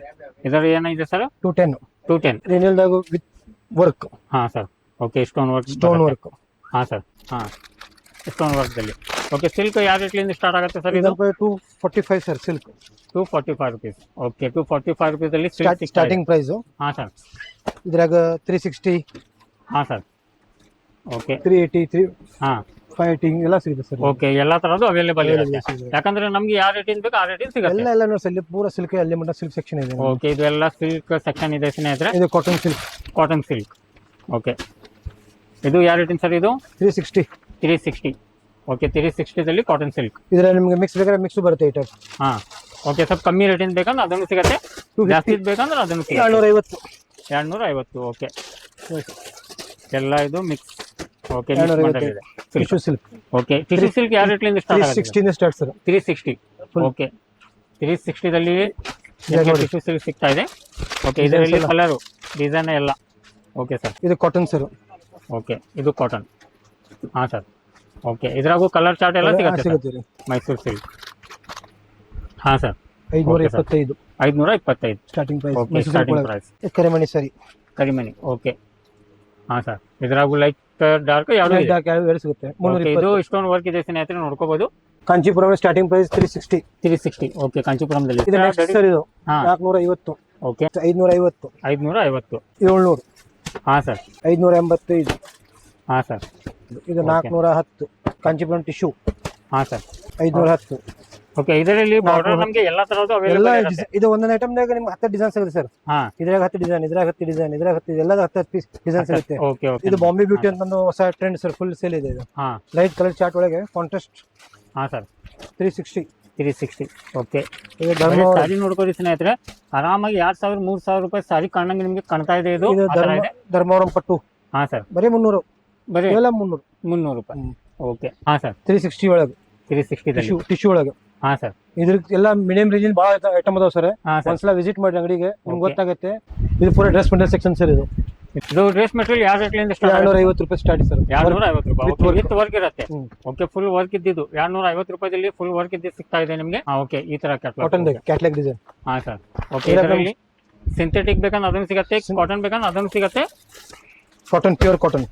ಇದರ ಏನಿದೆ ಸರ್? 210 ರಿನಿಯಲ್ದಾಗ ವಿತ್ ವರ್ಕ್. ಹಾ ಸರ್. ಓಕೆ. Stone work. ಹಾ ಸರ್. ಹಾ ಸ್ಟೋನ್ ವರ್ಕ್ದಲ್ಲಿ. ಓಕೆ. ಸಿಲ್ಕ್ ಯಾವ ರೇಟ್ಲಿಂದ ಸ್ಟಾರ್ಟ್ ಆಗುತ್ತೆ ಸರ್? ಇದು 245 sir. Silk 245 rupees. Okay. 245 rupees ಅಲ್ಲಿ ಸ್ಟಾರ್ಟಿಂಗ್ ಪ್ರೈಸ್. ಹಾ ಸರ್. ಇದ್ರಾಗ 360. ಹಾ ಸರ್. ಓಕೆ. 380 ಹಾ 580 ಎಲ್ಲ ಸಿಗುತ್ತೆ ಸರ್. ಓಕೆ. ಎಲ್ಲಾ ತರದ್ದು ಅವೈಲೇಬಲ್ ಇರುತ್ತೆ. ಯಾಕಂದ್ರೆ ನಮ್ಗೆ ಯಾವ ರೇಟಿಂದ ಬೇಕು ಆ ರೇಟಿಂದ ಸಿಗುತ್ತೆ. ಎಲ್ಲ ನೋಡಿ ಸರ್. ಪೂರಾ ಸಿಲ್ಕ್ ಅಲ್ಲಿ ಮಟ್ಟ ಸಿಲ್ಕ್ ಸೆಕ್ಷನ್ ಇದೆ. ಓಕೆ. ಇದು ಎಲ್ಲ ಸಿಲ್ಕ್ ಸೆಕ್ಷನ್ ಇದೆ ಸ್ನೇಹಿತರೆ. ಇದು ಕಾಟನ್ ಸಿಲ್ಕ್. ಓಕೆ. ಇದು ಯಾವ ರೇಟಿಂದ ಸರ್? ಇದು 360. ಓಕೆ. 360 ದಲ್ಲಿ ಕಾಟನ್ ಸಿಲ್ಕ್. ಇದ್ರ ನಿಮಗೆ ಮಿಕ್ಸ್ ಬೇಕಾದ್ರೆ ಮಿಕ್ಸ್ ಬರುತ್ತೆ ಐಟಮ್. ಹಾ. ಓಕೆ. ಸ್ವಲ್ಪ ಕಮ್ಮಿ ರೇಟಿಂದ ಬೇಕಂದ್ರೆ ಅದನ್ನು ಸಿಗುತ್ತೆ. ಜಾಸ್ತಿ ಬೇಕಂದ್ರೆ ಅದನ್ನು ಸಿಗುತ್ತೆ. 250. ಓಕೆ. ಎಲ್ಲ ಇದು mix. Okay. Tissue silk. Okay. Tissue silk ಯಾವ ರೇಟ್ಲಿಂದ ಸ್ಟಾರ್ಟ್ ಆಗುತ್ತೆ? 360 ಸ್ಟಾರ್ಟ್ ಸರ್. 360. ಓಕೆ. 360 ದಲ್ಲಿ ಟಿಶ್ಯೂ ಸಿಲ್ಕ್ ಸಿಗ್ತಾ ಇದೆ. ಓಕೆ. ಇದರಲ್ಲಿ ಕಲರ್ ಡಿಸೈನ್ ಎಲ್ಲ. Okay sir. ಇದು ಕಾಟನ್ ಸರ್. ಓಕೆ. ಇದು ಕಾಟನ್. ಹಾ ಸರ್. ಓಕೆ. ಇದ್ರಾಗೂ ಕಲರ್ ಚಾರ್ಟ್ ಎಲ್ಲ ಸಿಗುತ್ತೆ. ಮೈಸೂರು ಸಿಲ್ಕ್. ಹಾ ಸರ್. 525 starting price. ಕರಿಮಣಿ. ಓಕೆ. ಹಾ ಸರ್. ಇದ್ರಾಗೂ ಲೈಟ್ ಡಾರ್ಕ್ ಯಾವ್ದು ಸಿಗುತ್ತೆ. ಇದು ಸ್ಟೋನ್ ವರ್ಕ್ ಇದೆ ಸ್ನೇಹಿತರೆ ನೋಡ್ಕೋಬಹುದು. Kanchipuram starting price 360. ಓಕೆ. ಕಾಂಚೀಪುರಂದಲ್ಲಿ ಇದು ನೆಕ್ಸ್ಟ್ ಸರ್. ಇದು 450. ಓಕೆ. 550. 700. ಹಾ ಸರ್. 585. ಹಾ ಸರ್. ಇದು 410 ಕಾಂಚೀಪುರಂ ಟಿಶ್ಯೂ ಹಾ ಸರ್ 510. ಓಕೆ ಇದರಲ್ಲಿ ಬಾರ್ಡರ್ ನಮಗೆ ಎಲ್ಲಾ ತರದ್ದು ಎಲ್ಲ ಅವೈಲೇಬಲ್ ಇದು ಒಂದೊಂದು ಐಟಮ್ನಾಗ ನಿಮ್ಗೆ 10 ಡಿಸೈನ್ ಸಿಗುತ್ತೆ ಸರ್. ಹಾ ಇದ್ರಾಗ 10 ಡಿಸೈನ್, ಇದ್ರಾಗ 10 ಡಿಸೈನ್, ಇದ್ರಾಗ 10 ಎಲ್ಲ 10 ಪೀಸ್ ಡಿಸೈನ್ ಸಿಗುತ್ತೆ. ಓಕೆ ಓಕೆ ಇದು ಬಾಂಬೆ ಬ್ಯೂಟಿ ಅಂತ ಒಂದು ಹೊಸ ಟ್ರೆಂಡ್ ಸರ್, ಫುಲ್ ಸೇಲ್ ಇದೆ ಇದು. ಹಾ ಲೈಟ್ ಕಲರ್ ಚಾರ್ಟ್ ಒಳಗೆ ಕಾಂಟ್ರಾಸ್ಟ್ ಹಾ ಸರ್ 360. ಓಕೆ ಇದು ಧರ್ಮ ಸಾರಿ ನೋಡ್ಕೋರಿ ಸ್ನೇಹಿತರೆ, ಆರಾಮಾಗಿ 2,000-3,000 ರೂಪಾಯಿ ಸಾರಿ ಕಾಣಂಗೆ ನಿಮ್ಗೆ ಕಾಣ್ತಾ ಇದೆ. ಇದು ಇದು ಆ ಥರ ಇದೆ. ಧರ್ಮವರಂ ಪಟ್ಟು ಹಾ ಸರ್ ಬರೀ 300, ಬರೀ ಕೇವಲ 300. 300 ರೂಪಾಯಿ. ಓಕೆ ಹಾ ಸರ್ 360 ಒಳಗೆ 360 ಟಿಶ್ಯೂ ಒಳಗೆ. ಹಾ ಸರ್ ಇದ್ರ ಎಲ್ಲ ಮೀಡಿಯಂ ರೇಂಜ್ ಭಾಳ ಐಟಮ್ ಅದಾವ ಸರ್. ಹಾ ಸರ್ ಒಂದ್ಸಲ ವಿಸಿಟ್ ಮಾಡಿ ಅಂಗಡಿಗೆ, ನಿಮ್ಗೆ Okay. ಗೊತ್ತಾಗುತ್ತೆ. ಇದು ಪೂರ ಡ್ರೆಸ್ ಮೆಟೀರಿಯಲ್ ಸೆಕ್ಷನ್ ಸರ್. ಇದು ಇದು ಡ್ರೆಸ್ ಮೆಟೀರಿಯಲ್ ಯಾವ ರೇಟ್ಲಿಂದ ಸ್ಟಾರ್ಟ್? 250 ರೂಪಾಯಿ ಸ್ಟಾರ್ಟ್ ಸರ್. 250 ರೂಪಾಯಿ. With work. ವಿತ್ ವರ್ಕ್ ಇರುತ್ತೆ. ಹ್ಮ್. ಓಕೆ ಫುಲ್ ವರ್ಕ್ ಇದ್ದಿದ್ದು 250 ರೂಪಾಯಿದಲ್ಲಿ ಫುಲ್ ವರ್ಕ್ ಇದ್ದಿದ್ದು ಸಿಗ್ತಾ ಇದೆ ನಿಮಗೆ. ಓಕೆ ಈ ತರ ಕಾಟನ್ ಕ್ಯಾಟ್ಲಾಗ್ ಡಿಸೈನ್. ಹಾ ಸರ್ ಓಕೆ ಇದರಲ್ಲಿ ಸಿಂಥೆಟಿಕ್ ಬೇಕಂದ್ರೆ ಅದನ್ನು ಸಿಗುತ್ತೆ, ಕಾಟನ್ ಬೇಕಂದ್ರೆ ಅದನ್ನು ಸಿಗುತ್ತೆ. Cotton pure cotton.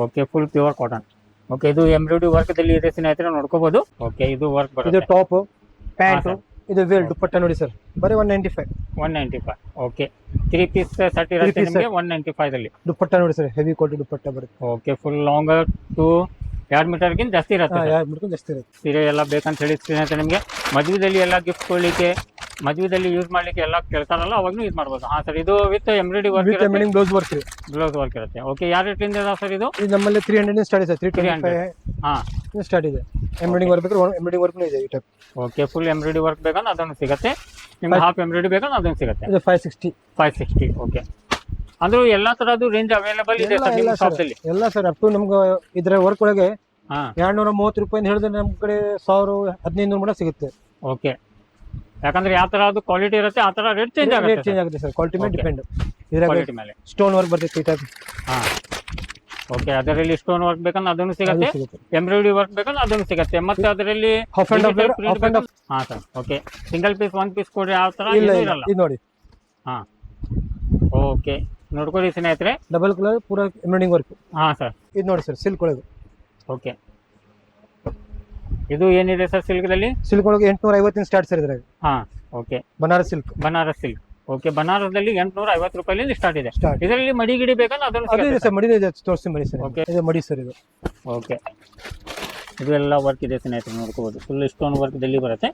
Okay full pure cotton. Okay ಇದು ಎಂಬ್ರಾಯ್ಡರಿ ವರ್ಕ್ ದಲ್ಲಿ ಇದೆ ಸ್ನೇಹಿತರೆ, ನೋಡ್ಕೋಬಹುದು. ಓಕೆ ಇದು ವರ್ಕ್ ಇದು ಬರುತ್ತೆ. Top pant. sir. ಇದು ವೇಲ್ ದುಪ್ಪಟ್ಟ ನೋಡಿ ಸರ್, ಬರೀ 195. 195. ಓಕೆ 3 ಪೀಸ್ ಸೆಟ್ ಇರುತ್ತೆ piece ನಿಮಗೆ 195 ದಲ್ಲಿ. ದುಪ್ಪಟ್ಟ ನೋಡಿ ಸರ್, ಹೆವಿ ಕ್ವಾಲಿಟಿ ದುಪ್ಪಟ್ಟ ಬರುತ್ತೆ. ಓಕೆ ಫುಲ್ ಲಾಂಗ್ 2 ಮೀಟರ್ಗಿಂತ ಜಾಸ್ತಿ ಇರುತ್ತೆ sir. ಯಾರು ಬಿಡ್ಕೊಂಡು ಜಾಸ್ತಿ ಇರುತ್ತೆ. ಸೀರೆ ಎಲ್ಲ ಬೇಕಂತ ಹೇಳಿ ಸ್ನೇಹಿತರೆ ನಿಮಗೆ ಮದುವೆದಲ್ಲಿ ಎಲ್ಲ ಗಿಫ್ಟ್ ಕೊಡ್ಲಿಕ್ಕೆ, ಮದುವೆದಲ್ಲಿ ಯೂಸ್ ಮಾಡ್ಲಿಕ್ಕೆ ಎಲ್ಲ ಕೇಳ್ತಾರಲ್ಲ ಅವಾಗೂ ಯೂಸ್ ಮಾಡ್ಬೋದು. ಹಾ ಸರ್ ಇದು ವಿತ್ ಎಂಬ್ರಾಯ್ಡರಿ ವರ್ಕ್ ವಿತ್ ಇರುತ್ತೆ, ಎಂಬ್ರಾಯ್ಡಿಂಗ್ ಬ್ಲೌಸ್ ವರ್ಕ್ ರೀ. ಬ್ಲೌಸ್ ವರ್ಕ್ ಇರುತ್ತೆ. ಓಕೆ ಯಾವ ರೇಟ್ಲಿಂದ ಇದಾವೆ ಸರ್ ಇದು? ಇದು ನಮ್ಮಲ್ಲಿ 300 ಸ್ಟಾರ್ಟ್ ಇದೆ ಸರ್. 325 ಹಾ ಸ್ಟಾರ್ಟ್ ಇದೆ. ಎಂಬ್ರಾಯ್ಡಿಂಗ್ ವರ್ಕ್ ಬೇಕಾದ್ರೆ ಎಂಬ್ರಾಯ್ಡಿಂಗ್ ವರ್ಕ್ ಇದೆ ಈ type. Okay full embroidery work ಬೇಕಂದ್ರೆ ಅದನ್ನು ಸಿಗುತ್ತೆ ನಿಮ್ಗೆ. ಹಾಫ್ ಎಂಬ್ರಾಯ್ಡರಿ ಬೇಕಂದ್ರೆ ಅದನ್ನು ಸಿಗುತ್ತೆ. ಇದು 560. 560. ಓಕೆ ಅಂದ್ರೆ ಎಲ್ಲಾ ತರದ್ದು ರೇಂಜ್ ಅವೈಲೇಬಲ್ ಇದೆ ಸರ್ ನಿಮ್ಮ ಶಾಪ್ದಲ್ಲಿ? ಎಲ್ಲ ಸರ್ ಅಪ್ ಟು ನಮ್ಗೆ ಇದ್ರ ವರ್ಕ್ ಒಳಗೆ ಹಾ 230 ರೂಪಾಯಿ ಹೇಳಿದ್ರೆ ನಮ್ಮ ಕಡೆ 1000-1500 ಮಟ ಸಿಗುತ್ತೆ. ಓಕೆ ಯಾಕಂದ್ರೆ ಯಾವ ತರ ಅದು ಕ್ವಾಲಿಟಿ ಇರುತ್ತೆ ಆ ತರ ರೇಟ್ ಚೇಂಜ್ ರೇಟ್ ಆಗುತ್ತೆ ಚೇಂಜ್ ಆಗುತ್ತೆ ಸರ್, ಕ್ವಾಲಿಟಿ ಮೇಲೆ Okay. ಡಿಪೆಂಡ್. ಇದ್ರಾಗ ಕ್ವಾಲಿಟಿ ಮೇಲೆ. ಸ್ಟೋನ್ ವರ್ಕ್ ಬರ್ತೈತೆ ಈ ಟೈಪ್. ಹಾ ಓಕೆ ಅದರಲ್ಲಿ ಸ್ಟೋನ್ ವರ್ಕ್ ಬೇಕಂದ್ರೆ ಅದನ್ನು ಸಿಗುತ್ತೆ, ಸಿಗುತ್ತೆ. ಎಂಬ್ರಾಯ್ಡರಿ ವರ್ಕ್ ಬೇಕಂದ್ರೆ ಅದನ್ನು ಸಿಗುತ್ತೆ. ಮತ್ತೆ ಅದರಲ್ಲಿ ಹಾಫ್ ಅಂಡ್ ಹಾಫ್. ಹಾ sir okay single piece 1 piece ಕೊಡಿ ಆ ತರ ಇಲ್ಲ ಏನೂ ಇಲ್ಲ, ಇರಲ್ಲ. ಇದು ನೋಡಿ ಹಾ ಓಕೆ ನೋಡ್ಕೊಳ್ಳಿ ಸ್ನೇಹಿತರೆ. ಡಬಲ್ ಕಲರ್ ಪೂರ ಎಂಬ್ರಾಯ್ಡಿಂಗ್ ವರ್ಕ್. ಹಾ ಸರ್ ಇದು ನೋಡಿ ಸರ್, ಸಿಲ್ಕ್ ಒಳಗೆ. ಓಕೆ ಇದು ಏನಿದೆ ಸರ್ ಸಿಲ್ಕ್ದಲ್ಲಿ? ಸಿಲ್ಕ್ ಒಳಗೆ 850 ಸ್ಟಾರ್ಟ್ ಸರ್ ಇದ್ರಾಗ. ಹಾ okay Banaras silk. Banaras silk. Okay ಬನಾರಸ್ದಲ್ಲಿ 850 ರೂಪಾಯಿಲಿಂದ ಸ್ಟಾರ್ಟ್ ಇದೆ. Start. ಇದರಲ್ಲಿ ಮಡಿ ಗಿಡಿ ಬೇಕಂದ್ರೆ ಅದನ್ನು ಅದು ಇದೆ ಸಿಗುತ್ತೆ ಸರ್, ಮಡಿನೇ ಇದೆ, ತೋರಿಸಿ ಮಡಿ ಸರ್. Okay. ಇದು ಮಡಿ ಸರ್ ಇದು. ಓಕೆ ಇದು ಎಲ್ಲ ವರ್ಕ್ ಇದೆ ಸ್ನೇಹಿತರೆ, ನೋಡ್ಕೋಬಹುದು. ಫುಲ್ ಸ್ಟೋನ್ ವರ್ಕ್ ದಲ್ಲಿ ಬರುತ್ತೆ.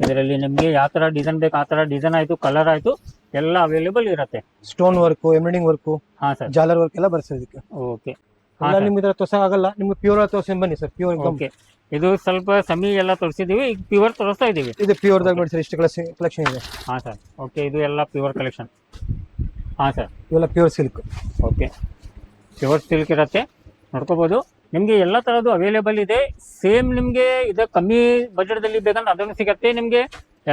ಇದರಲ್ಲಿ ನಿಮಗೆ ಯಾವ ತರ ಡಿಸೈನ್ ಬೇಕು ಆ ತರ ಡಿಸೈನ್ ಆಯ್ತು, ಕಲರ್ ಆಯ್ತು, ಎಲ್ಲ ಅವೈಲೇಬಲ್ ಇರುತ್ತೆ. ಸ್ಟೋನ್ ವರ್ಕ್, ಎಂಬ್ರಾಯ್ಡಿಂಗ್ ವರ್ಕ್, ಹಾ ಸರ್ ಜಾಲರ್ ವರ್ಕ್ ಎಲ್ಲ ಬರ್ತದೆ ಇದಕ್ಕೆ. ಓಕೆ ಎಲ್ಲ ನಿಮ್ಗೆ ಇದ್ರ ತೋರ್ಸಕ್ ಆಗಲ್ಲ, ನಿಮ್ಗೆ ಪ್ಯೂರ್ ತೋರ್ಸಿ ಬನ್ನಿ ಸರ್. ಪ್ಯೂರ್ ಓಕೆ ಇದು ಸ್ವಲ್ಪ ಸಮಿ ಎಲ್ಲ ತೋರಿಸಿದೀವಿ, ಈಗ ಪ್ಯೂರ್ ತೋರಿಸ್ತಾ ಇದೀವಿ. ಇದು ಪ್ಯೂರ್ದಾಗ ನೋಡಿ ಸರ್, ಇಷ್ಟು ಕಲೆಕ್ಷನ್ ಇದೆ. ಹಾ ಸರ್ ಓಕೆ ಇದು ಎಲ್ಲ ಪ್ಯೂರ್ ಕಲೆಕ್ಷನ್. ಹಾ ಸರ್ ಇವೆಲ್ಲ pure silk. Okay pure silk ಇರುತ್ತೆ, ನೋಡ್ಕೋಬಹುದು. ನಿಮಗೆ ಎಲ್ಲ ತರದ್ದು ಅವೈಲೇಬಲ್ ಇದೆ. ಸೇಮ್ ನಿಮಗೆ ಇದು ಕಮ್ಮಿ ಬಜೆಟ್ದಲ್ಲಿ ಬೇಕಂದ್ರೆ ಅದನ್ನು ಸಿಗುತ್ತೆ, ನಿಮಗೆ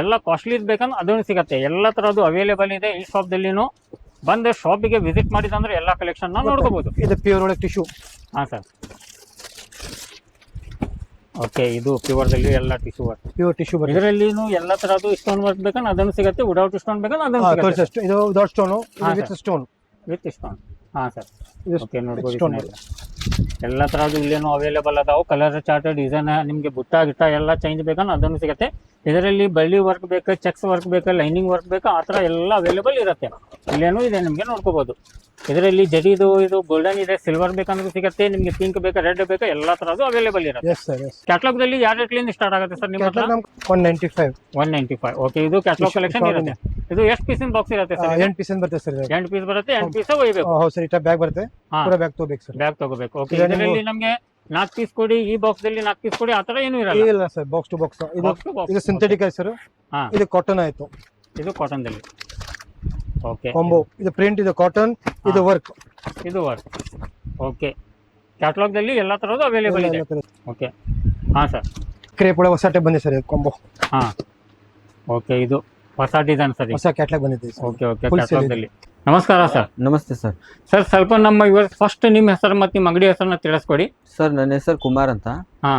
ಎಲ್ಲ ಕಾಸ್ಟ್ಲಿ ಬೇಕಂದ್ರೆ ಅದನ್ನು ಸಿಗುತ್ತೆ. ಎಲ್ಲ ತರದ್ದು ಅವೈಲೇಬಲ್ ಇದೆ ಈ ಶಾಪ್ದಲ್ಲಿನೂ. ಬಂದು ಶಾಪಿಗೆ ವಿಸಿಟ್ ಮಾಡಿದಂದ್ರೆ ಎಲ್ಲ ಕಲೆಕ್ಷನ್ ನೋಡ್ಕೋಬಹುದು. ಇದು ಪ್ಯೂರ್ ಒಳಗೆ ಟಿಶ್ಯೂ. ಹಾ ಸರ್ ಓಕೆ ಇದು ಪ್ಯೂರ್ದಲ್ಲಿ ಎಲ್ಲ ಟಿಶ್ಯೂ ವರ್ಕ್. ಪ್ಯೂರ್ ಟಿಶ್ಯೂ ಬರ್ತದೆ. ಇದರಲ್ಲಿನೂ ಎಲ್ಲ ತರದ್ದು ಸ್ಟೋನ್ ವರ್ಕ್ ಬೇಕಂದ್ರೆ ಅದನ್ನು ಸಿಗುತ್ತೆ, ವಿದೌಟ್ ಸ್ಟೋನ್ ಬೇಕಂದ್ರೆ ಅದನ್ನು ಸಿಗುತ್ತೆ. ತೋರಿಸಿ ಅಷ್ಟು. ಇದು ವಿದೌಟ್ ಸ್ಟೋನು, ಹಾ, ವಿತ್ ಸ್ಟೋನ್. With stone. ಹಾ ಸರ್ ಇದು ಓಕೆ ನೋಡ್ಬೋದು stone ಸ್ನೇಹಿತರೆ. ಎಲ್ಲ ತರದ್ದು ಇಲ್ಲೇನು ಅವೈಲೇಬಲ್ ಅದಾವು. ಕಲರ್ ಚಾರ್ಟ್, ಡಿಸೈನ್, ನಿಮಗೆ ಬುಟ್ಟ ಗಿಟ್ಟ ಎಲ್ಲ ಚೇಂಜ್ ಬೇಕಂದ್ರೆ ಅದನ್ನು ಸಿಗುತ್ತೆ. ಇದರಲ್ಲಿ ಬಳ್ಳಿ ವರ್ಕ್ ಬೇಕು, ಚೆಕ್ಸ್ ವರ್ಕ್ ಬೇಕು, ಲೈನಿಂಗ್ ವರ್ಕ್ ಬೇಕು, ಆ ಥರ ಎಲ್ಲ ಅವೈಲೇಬಲ್ ಇರುತ್ತೆ. ಇಲ್ಲೇನು ಇದೆ ನಿಮಗೆ ನೋಡ್ಕೋಬಹುದು. ಇದರಲ್ಲಿ ಜಡಿದು ಇದು ಗೋಲ್ಡನ್ ಇದೆ, ಸಿಲ್ವರ್ ಬೇಕಂದ್ರೂ ಸಿಗುತ್ತೆ, ನಿಮಗೆ ಪಿಂಕ್ ಬೇಕಾ, ರೆಡ್ ಬೇಕಾ, ಎಲ್ಲ ತರದ್ದು ಅವೈಲೇಬಲ್ ಇರುತ್ತೆ. Yes sir, S. ಕ್ಯಾಟ್ಲಾಗ್ ದಲ್ಲಿ ಯಾವ ರೇಟ್ಲಿಂದ ಸ್ಟಾರ್ಟ್ ಆಗುತ್ತೆ ಸರ್ ನಿಮ್ಮ ಹತ್ರ? 195. 195. ಓಕೆ ಇದು ಕ್ಯಾಟ್ಲಾಗ್ ಕಲೆಕ್ಷನ್ ಇರುತ್ತೆ. ಇದು ಎಷ್ಟು ಪೀಸಿನ ಬಾಕ್ಸ್ ಇರುತ್ತೆ ಸರ್? 8 ಪೀಸ್ ಬರ್ತದೆ ಸರ್. 8 ಪೀಸ್ ಬರುತ್ತೆ, 8 ಪೀಸ್ ಒಯ್ಬೇಕು. ಹೌದು ಸರ್, ಇಟ್ಟ ಬ್ಯಾಗ್ ಬರುತ್ತೆ. ಹಾ ಪೂರ ಬ್ಯಾಗ್ ತಗೋಬೇಕು ಸರ್. ಬ್ಯಾಗ್ ತಗೋಬೇಕು. ಓಕೆ ಈಗ ಇದರಲ್ಲಿ ನಮಗೆ 4 ಪೀಸ್ ಕೊಡಿ, ಈ ಬಾಕ್ಸ್ ದಲ್ಲಿ 4 ಪೀಸ್ ಕೊಡಿ, ಆ ತರ ಏನು ಇರಲ್ಲ. ಇಲ್ಲ ಸರ್, ಬಾಕ್ಸ್ ಟು ಬಾಕ್ಸ್. ಇದು Box to box. ಇದು ಸಿಂಥೆಟಿಕ್ ಆಯ್ತು ಸರ್. ಹಾ ಇದು ಕಾಟನ್ ಆಯ್ತು, ಇದು ಕಾಟನ್ ದಲ್ಲಿ. Okay combo. ಇದು ಪ್ರಿಂಟ್, ಇದು ಕಾಟನ್, ಇದು ವರ್ಕ್. ಇದು ವರ್ಕ್. ಓಕೆ ಕ್ಯಾಟ್ಲಾಗ್ ದಲ್ಲಿ ಎಲ್ಲ ತರದ್ದು ಅವೈಲೇಬಲ್ ಇದೆ. ಓಕೆ ಹಾ ಸರ್ ಕ್ರೇಪ್ ಒಳಗೆ ಹೊಸ ಟೈಪ್ ಬಂದಿದೆ ಸರ್, ಕಾಂಬೋ. ಹಾ ಓಕೆ ಇದು ಹೊಸ ಡಿಸೈನ್ ಸರ್. ಹೊಸ ಕ್ಯಾಟ್ಲಾಗ್ ಬಂದಿದೆ sir. Okay okay Full catalogue sale ದಲ್ಲಿ. ನಮಸ್ಕಾರ ಸರ್. ನಮಸ್ತೆ ಸರ್. ಸರ್ ಸ್ವಲ್ಪ ನಮ್ಮ ಇವರು ಫಸ್ಟ್ ನಿಮ್ಮ ಹೆಸರು ಮತ್ತು ನಿಮ್ಮ ಅಂಗಡಿ ಹೆಸರನ್ನ ತಿಳಿಸ್ಕೊಡಿ. ಸರ್ ನನ್ನ ಹೆಸರು ಕುಮಾರ್ ಅಂತ. ಹಾ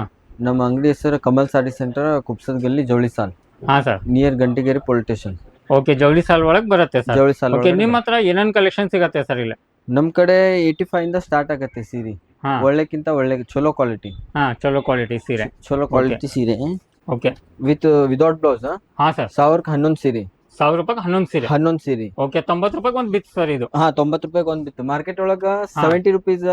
ನಮ್ಮ ಅಂಗಡಿ ಹೆಸರು ಕಮಲ್ ಸಾಡಿ ಸೆಂಟರ್, ಕುಪ್ಸದ ಗಲ್ಲಿ, ಜವಳಿ ಸಾಲ್, ಹಾ sir near Gantigeri police station. Okay ಜವಳಿ ಸಾಲ್ ಒಳಗೆ ಬರುತ್ತೆ ಸರ್. ಜವಳಿ ಸಾಲ್ ಓಕೆ ನಿಮ್ಮ ಹತ್ರ ಏನೇನು ಕಲೆಕ್ಷನ್ ಸಿಗತ್ತೆ ಸರ್ ಇಲ್ಲ? ನಮ್ ಕಡೆ 85 ಇಂದ ಸ್ಟಾರ್ಟ್ ಆಗತ್ತೆ ಸೀರೆ. ಹಾ ಒಳ್ಳೆಕ್ಕಿಂತ ಒಳ್ಳೆ ಚಲೋ ಕ್ವಾಲಿಟಿ. ಹಾ ಚಲೋ ಕ್ವಾಲಿಟಿ ಸೀರೆ. ಚಲೋ ಕ್ವಾಲಿಟಿ ಸೀರೆ ಓಕೆ ವಿದೌಟ್ ಬ್ಲೌಸ್. ಹಾ ಸರ್ 1000ಕ್ಕೆ 11 ಸೀರೆ. 1000 ರೂಪಾಯಿಗೆ 11 ಸೀರೆ. 11 ಸೀರೆ. ಓಕೆ 90 ರೂಪಾಯಿಗೆ ಒಂದು ಬಿತ್ತು ಸರ್ ಇದು. ಹಾ 90 ರೂಪಾಯಿಗೆ ಒಂದ್ ಬಿತ್ತು. ಮಾರ್ಕೆಟ್ ಒಳಗ 70 ರುಪೀಸ್